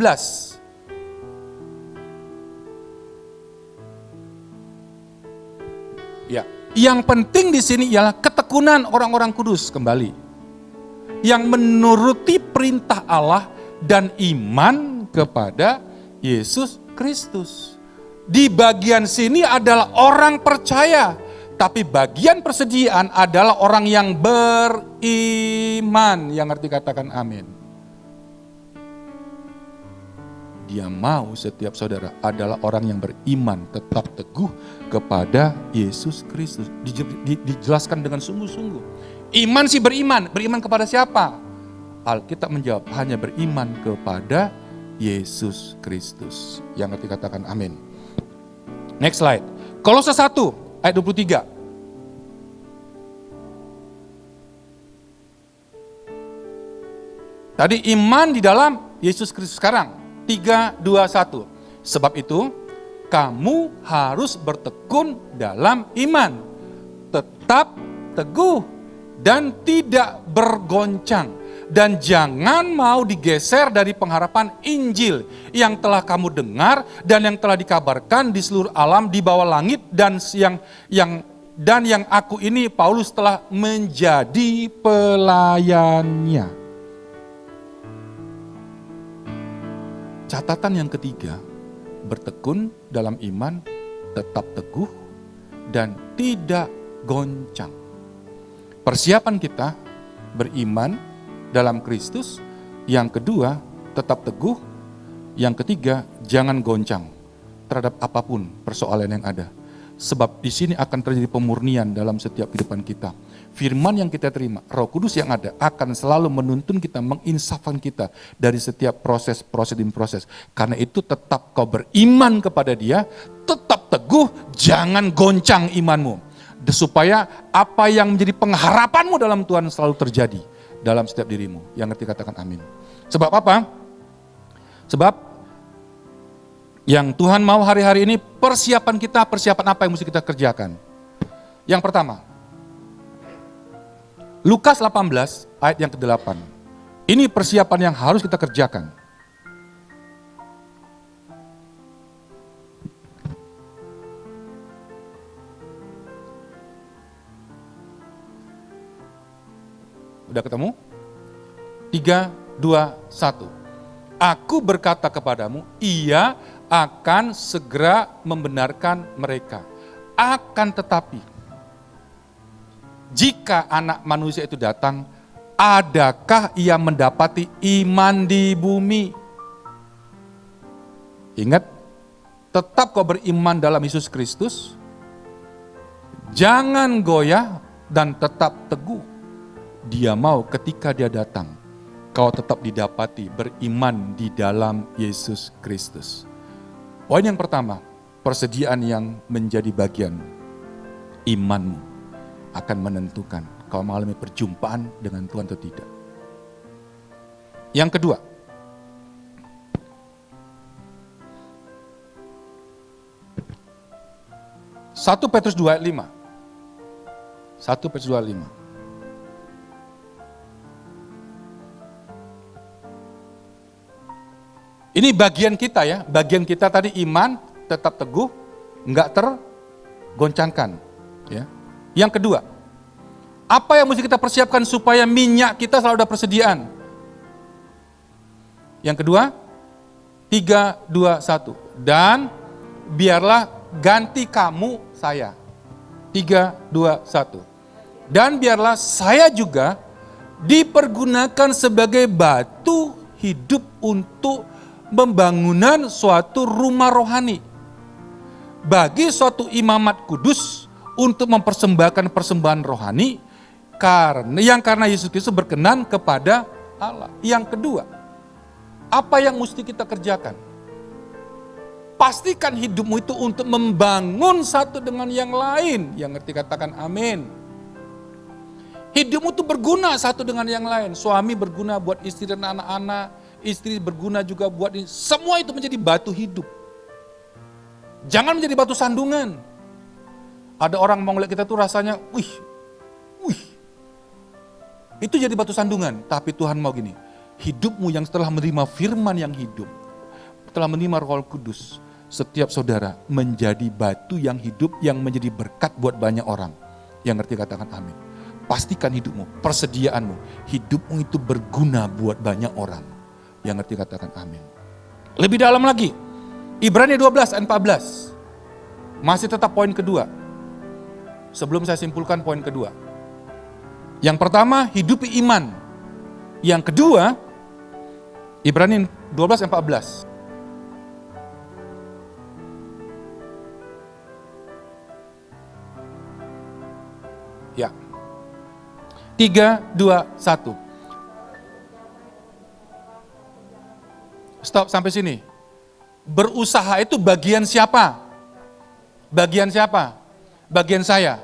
Ya, yang penting di sini ialah ketekunan orang-orang kudus kembali. Yang menuruti perintah Allah dan iman kepada Yesus Kristus. Di bagian sini adalah orang percaya, tapi bagian persediaan adalah orang yang beriman. Yang ngerti katakan amin. Dia mau setiap saudara adalah orang yang beriman, tetap teguh kepada Yesus Kristus. Dijelaskan dengan sungguh-sungguh. Iman sih beriman. Beriman kepada siapa? Alkitab menjawab, hanya beriman kepada Yesus Kristus. Yang ngerti katakan amin. Next slide. Kolose 1 ayat 23. Tadi iman di dalam Yesus Kristus. Sekarang 3, 2, 1. Sebab itu kamu harus bertekun dalam iman, tetap teguh dan tidak bergoncang, dan jangan mau digeser dari pengharapan Injil yang telah kamu dengar dan yang telah dikabarkan di seluruh alam di bawah langit, dan yang aku ini Paulus telah menjadi pelayannya. Catatan yang ketiga, bertekun dalam iman, tetap teguh, dan tidak goncang. Persiapan kita beriman dalam Kristus. Yang kedua, tetap teguh. Yang ketiga, jangan goncang terhadap apapun persoalan yang ada. Sebab di sini akan terjadi pemurnian dalam setiap kehidupan kita. Firman yang kita terima, Roh Kudus yang ada akan selalu menuntun kita, menginsafkan kita dari setiap proses. Karena itu tetap kau beriman kepada Dia, tetap teguh, jangan goncang imanmu. Supaya apa yang menjadi pengharapanmu dalam Tuhan selalu terjadi dalam setiap dirimu. Yang ngerti katakan amin. Sebab apa? Sebab yang Tuhan mau hari-hari ini persiapan kita, persiapan apa yang mesti kita kerjakan. Yang pertama, Lukas 18 ayat yang ke-8. Ini persiapan yang harus kita kerjakan. Udah ketemu? 3, 2, 1. Aku berkata kepadamu, ia akan segera membenarkan mereka. Akan tetapi, jika anak manusia itu datang, adakah ia mendapati iman di bumi? Ingat, tetap kau beriman dalam Yesus Kristus. Jangan goyah dan tetap teguh. Dia mau ketika dia datang, kau tetap didapati beriman di dalam Yesus Kristus. Poin yang pertama, persediaan yang menjadi bagian imanmu akan menentukan kau mengalami perjumpaan dengan Tuhan atau tidak. Yang kedua, Satu Petrus 2 ayat 5. 1 Petrus 2 ayat 5. Ini bagian kita ya, bagian kita tadi iman, tetap teguh, enggak tergoncangkan. Ya. Yang kedua, apa yang mesti kita persiapkan supaya minyak kita selalu ada persediaan? Yang kedua, 3, 2, 1. Dan biarlah ganti kamu saya. 3, 2, 1. Dan biarlah saya juga dipergunakan sebagai batu hidup untuk pembangunan suatu rumah rohani. Bagi suatu imamat kudus untuk mempersembahkan persembahan rohani karena Yesus Kristus berkenan kepada Allah. Yang kedua, Apa yang mesti kita kerjakan? Pastikan hidupmu itu untuk membangun satu dengan yang lain. Yang ngerti katakan amin. Hidupmu itu berguna satu dengan yang lain. Suami berguna buat istri dan anak-anak. Istri berguna juga buat ini. Semua itu menjadi batu hidup. Jangan menjadi batu sandungan. Ada orang mau ngeliat kita tuh rasanya, wih. Itu jadi batu sandungan. Tapi Tuhan mau gini, hidupmu yang setelah menerima firman yang hidup, setelah menerima Roh Kudus, setiap saudara menjadi batu yang hidup, yang menjadi berkat buat banyak orang. Yang ngerti katakan amin. Pastikan hidupmu, persediaanmu, hidupmu itu berguna buat banyak orang. Yang ngerti katakan amin. Lebih dalam lagi, Ibrani 12 ayat 14. Masih tetap poin kedua. Sebelum saya simpulkan poin kedua. Yang pertama, hidupi iman. Yang kedua, Ibrani 12 ayat 14. Ya. 3, 2, 1. Stop sampai sini. Berusaha itu bagian siapa? Bagian siapa? Bagian saya.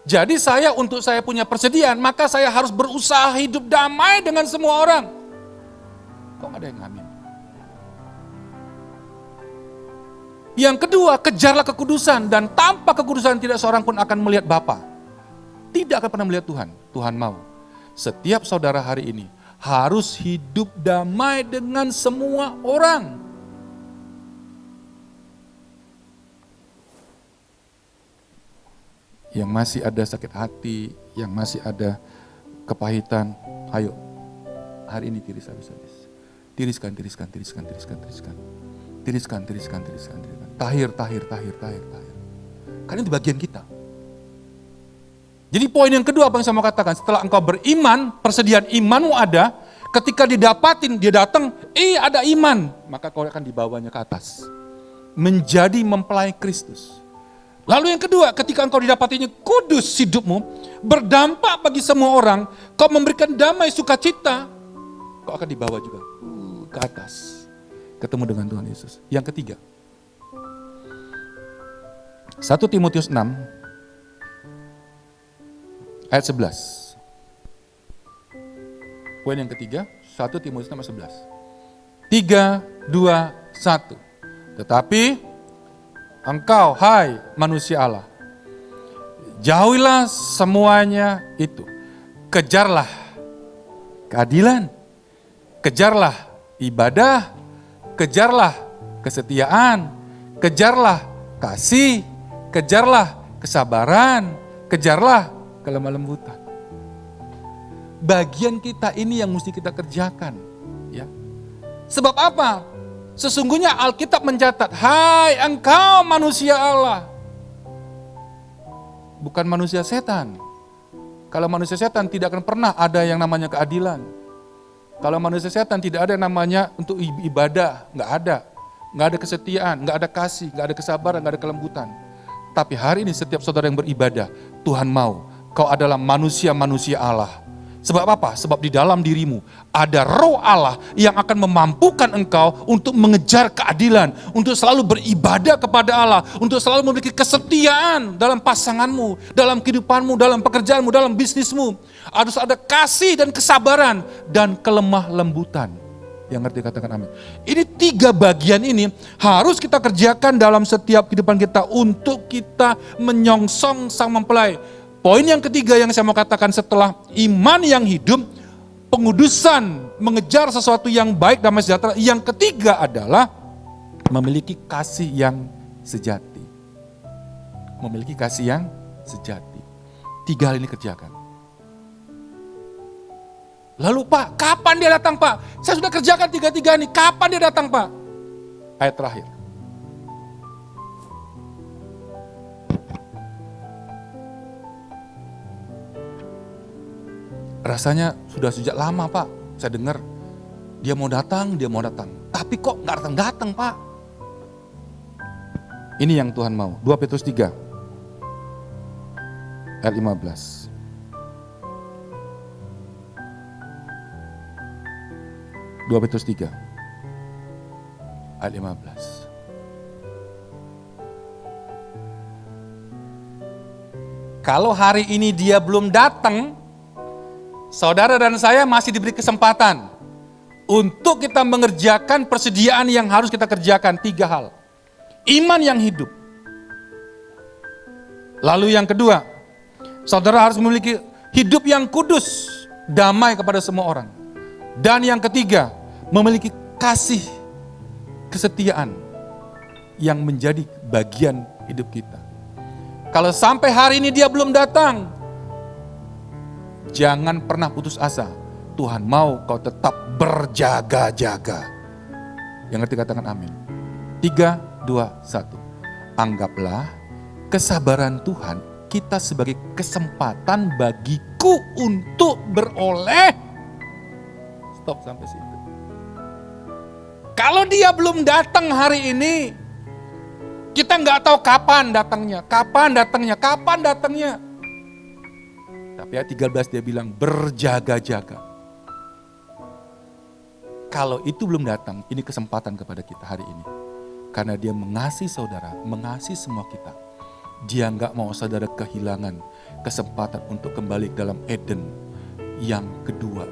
Jadi untuk saya punya persediaan, maka saya harus berusaha hidup damai dengan semua orang. Kok gak ada yang ngamin? Yang kedua, kejarlah kekudusan, dan tanpa kekudusan tidak seorang pun akan melihat Bapa. Tidak akan pernah melihat Tuhan. Tuhan mau setiap saudara hari ini harus hidup damai dengan semua orang. Yang masih ada sakit hati, yang masih ada kepahitan, ayo hari ini tiris habis-habis. Tiriskan. Tahir. Karena itu bagian kita. Jadi poin yang kedua apa yang saya mau katakan, setelah engkau beriman, persediaan imanmu ada, ketika didapatin, dia datang, ada iman, maka kau akan dibawanya ke atas. Menjadi mempelai Kristus. Lalu yang kedua, ketika engkau didapatinya kudus hidupmu, berdampak bagi semua orang, kau memberikan damai sukacita, kau akan dibawa juga ke atas. Ketemu dengan Tuhan Yesus. Yang ketiga, 1 Timotius 6, ayat 11. Poin yang ketiga, 1 Timotius 6 ayat 11. 3, 2, 1. Tetapi engkau, hai manusia Allah, jauhilah semuanya itu. Kejarlah keadilan, kejarlah ibadah, kejarlah kesetiaan, kejarlah kasih, kejarlah kesabaran, kejarlah kelemah lembutan. Bagian kita ini yang mesti kita kerjakan. Ya. Sebab apa? Sesungguhnya Alkitab mencatat, hai engkau manusia Allah. Bukan manusia setan. Kalau manusia setan tidak akan pernah ada yang namanya keadilan. Kalau manusia setan tidak ada yang namanya untuk ibadah, nggak ada. Nggak ada kesetiaan, nggak ada kasih, nggak ada kesabaran, nggak ada kelembutan. Tapi hari ini setiap saudara yang beribadah, Tuhan mau kau adalah manusia-manusia Allah. Sebab apa? Sebab di dalam dirimu ada Roh Allah yang akan memampukan engkau untuk mengejar keadilan, untuk selalu beribadah kepada Allah, untuk selalu memiliki kesetiaan dalam pasanganmu, dalam kehidupanmu, dalam pekerjaanmu, dalam bisnismu. Harus ada kasih dan kesabaran dan kelemah lembutan. Yang ngerti katakan amin. Ini 3 bagian ini harus kita kerjakan dalam setiap kehidupan kita untuk kita menyongsong sang mempelai. Poin yang ketiga yang saya mau katakan setelah iman yang hidup, pengudusan, mengejar sesuatu yang baik, damai sejahtera. Yang ketiga adalah memiliki kasih yang sejati. Memiliki kasih yang sejati. 3 hal ini kerjakan. Lalu Pak, kapan dia datang Pak? Saya sudah kerjakan 3 ini, kapan dia datang Pak? Ayat terakhir. Rasanya sudah sejak lama Pak, saya dengar dia mau datang. Tapi kok nggak datang-datang Pak? Ini yang Tuhan mau. 2 Petrus 3 ayat 15. 2 Petrus 3. ayat 15. Kalau hari ini dia belum datang, saudara dan saya masih diberi kesempatan untuk kita mengerjakan persediaan yang harus kita kerjakan. 3 hal. Iman yang hidup. Lalu yang kedua, saudara harus memiliki hidup yang kudus, damai kepada semua orang. Dan yang ketiga, memiliki kasih, kesetiaan yang menjadi bagian hidup kita. Kalau sampai hari ini dia belum datang, jangan pernah putus asa. Tuhan mau kau tetap berjaga-jaga. Yang ngerti katakan amin. 3, 2, 1. Anggaplah kesabaran Tuhan kita sebagai kesempatan bagiku untuk beroleh. Stop sampai situ. Kalau dia belum datang hari ini, kita nggak tahu kapan datangnya. Tapi ayat 13 dia bilang berjaga-jaga. Kalau itu belum datang, ini kesempatan kepada kita hari ini. Karena dia mengasihi saudara, mengasihi semua kita. Dia nggak mau saudara kehilangan kesempatan untuk kembali ke dalam Eden yang kedua.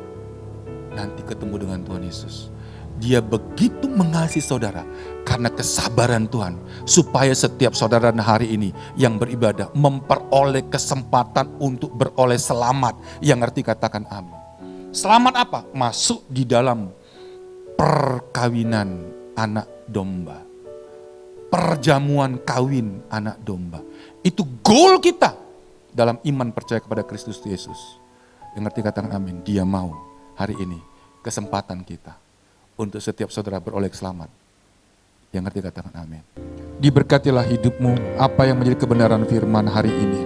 Nanti ketemu dengan Tuhan Yesus. Dia begitu mengasihi saudara karena kesabaran Tuhan. Supaya setiap saudara hari ini yang beribadah memperoleh kesempatan untuk beroleh selamat. Yang ngerti katakan amin. Selamat apa? Masuk di dalam perkawinan anak domba. Perjamuan kawin anak domba. Itu goal kita dalam iman percaya kepada Kristus Yesus. Yang ngerti katakan amin. Dia mau hari ini kesempatan kita untuk setiap saudara beroleh selamat. Yang ngerti katakan amin. Diberkatilah hidupmu apa yang menjadi kebenaran firman hari ini.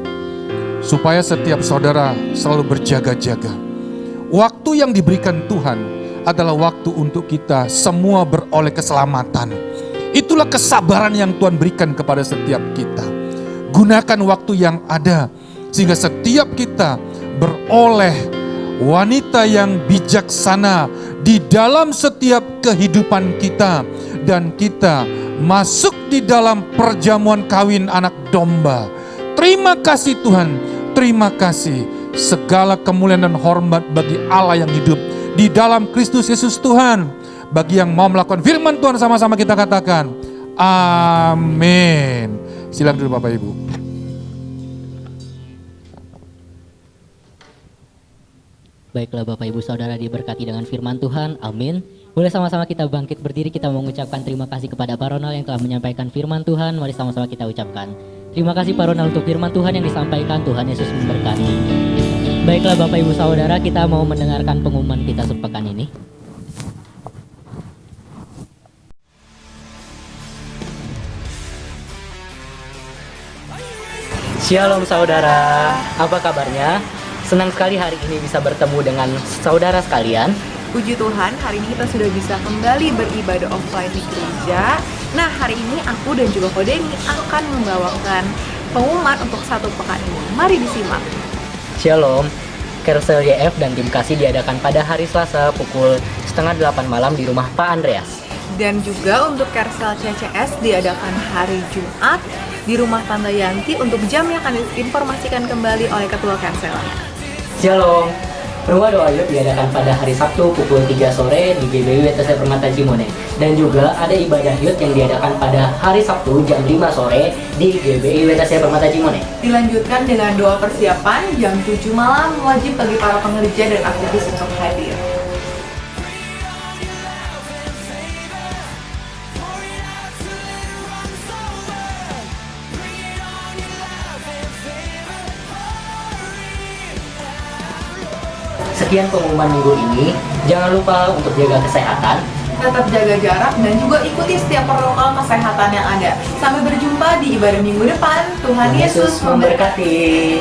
Supaya setiap saudara selalu berjaga-jaga. Waktu yang diberikan Tuhan adalah waktu untuk kita semua beroleh keselamatan. Itulah kesabaran yang Tuhan berikan kepada setiap kita. Gunakan waktu yang ada sehingga setiap kita beroleh wanita yang bijaksana di dalam setiap kehidupan kita. Dan kita masuk di dalam perjamuan kawin anak domba. Terima kasih Tuhan, terima kasih. Segala kemuliaan dan hormat bagi Allah yang hidup di dalam Kristus Yesus Tuhan. Bagi yang mau melakukan firman Tuhan sama-sama kita katakan amin. Silakan dulu Bapak Ibu. Baiklah Bapak Ibu Saudara diberkati dengan firman Tuhan, amin. Boleh sama-sama kita bangkit berdiri, kita mengucapkan terima kasih kepada Pak Ronald yang telah menyampaikan firman Tuhan. Mari sama-sama kita ucapkan terima kasih Pak Ronald untuk firman Tuhan yang disampaikan. Tuhan Yesus memberkati. Baiklah Bapak Ibu Saudara, kita mau mendengarkan pengumuman kita sepekan ini. Shalom saudara, apa kabarnya? Senang sekali hari ini bisa bertemu dengan saudara sekalian. Puji Tuhan, hari ini kita sudah bisa kembali beribadah offline di gereja. Nah, hari ini aku dan juga Kodeni akan membawakan pengumuman untuk 1 pekan ini. Mari disimak. Shalom, Carousel YF dan tim kasih diadakan pada hari Selasa pukul 7:30 malam di rumah Pak Andreas. Dan juga untuk Carousel CCS diadakan hari Jumat di rumah Tante Yanti untuk jam yang akan diinformasikan kembali oleh Ketua Carousel. Shalom, Rumah Doa Youth diadakan pada hari Sabtu pukul 3 sore di GBI WTC Permata Cimone. Dan juga ada ibadah youth yang diadakan pada hari Sabtu jam 5 sore di GBI WTC Permata Cimone. Dilanjutkan dengan doa persiapan jam 7 malam, wajib bagi para pengerja dan aktivis untuk hadir. Sekian pengumuman minggu ini. Jangan lupa untuk jaga kesehatan, Tetap jaga jarak dan juga ikuti setiap protokol kesehatan yang ada. Sampai berjumpa di ibadah minggu depan. Tuhan Yesus memberkati.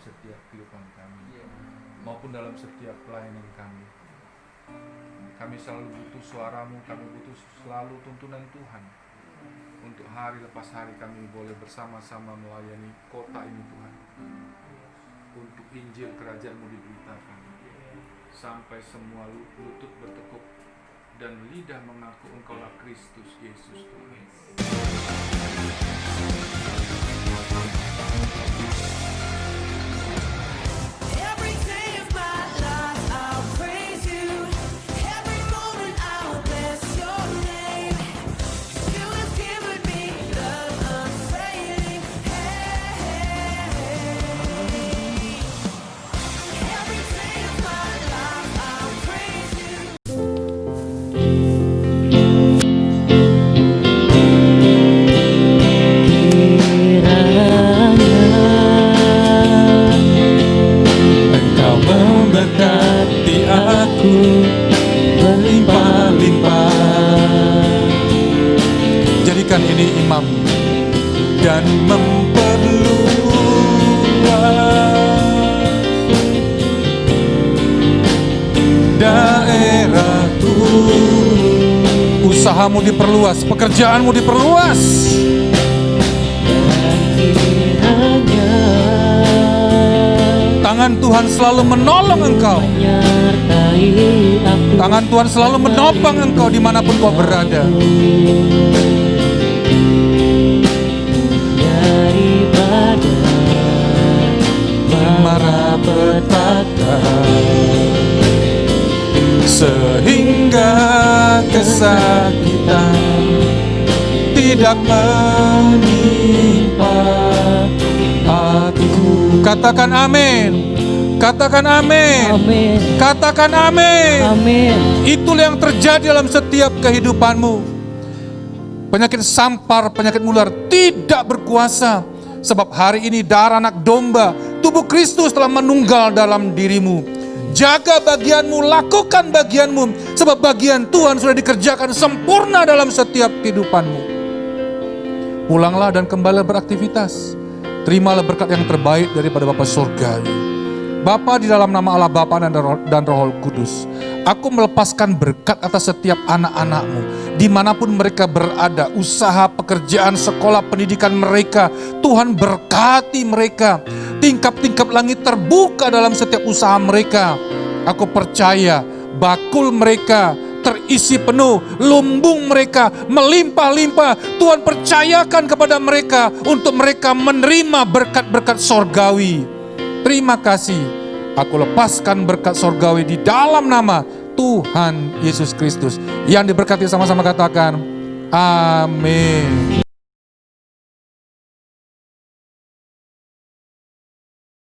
setiap kehidupan kami, maupun dalam setiap pelayanan kami. Kami selalu butuh suara-Mu, kami butuh selalu tuntunan Tuhan. Untuk hari lepas hari kami boleh bersama-sama melayani kota ini Tuhan. Untuk Injil kerajaan-Mu diberitakan. Sampai semua lutut bertekuk dan lidah mengaku Engkaulah Kristus Yesus Tuhan. Jadikan ini imam dan memperluas daerahku. Usahamu diperluas, pekerjaanmu diperluas. Tangan Tuhan selalu menolong engkau. Tangan Tuhan selalu menopang engkau dimanapun kau berada. Daripada marah petaka, sehingga kesakitan tidak menimpa aku. Katakan amin. Katakan amin. Amin. Katakan amin. Amin. Itulah yang terjadi dalam setiap kehidupanmu. Penyakit sampar, penyakit mular tidak berkuasa. Sebab hari ini darah anak domba, tubuh Kristus telah menunggal dalam dirimu. Jaga bagianmu, lakukan bagianmu. Sebab bagian Tuhan sudah dikerjakan sempurna dalam setiap kehidupanmu. Pulanglah dan kembali beraktivitas. Terimalah berkat yang terbaik daripada Bapa Surgawi. Bapa, di dalam nama Allah Bapa dan Roh Kudus, aku melepaskan berkat atas setiap anak-anak-Mu, dimanapun mereka berada, usaha, pekerjaan, sekolah, pendidikan mereka. Tuhan berkati mereka, tingkap-tingkap langit terbuka dalam setiap usaha mereka. Aku percaya bakul mereka terisi penuh, lumbung mereka melimpah-limpah. Tuhan percayakan kepada mereka untuk mereka menerima berkat-berkat sorgawi. Terima kasih, aku lepaskan berkat sorgawi di dalam nama Tuhan Yesus Kristus. Yang diberkati sama-sama katakan, amin.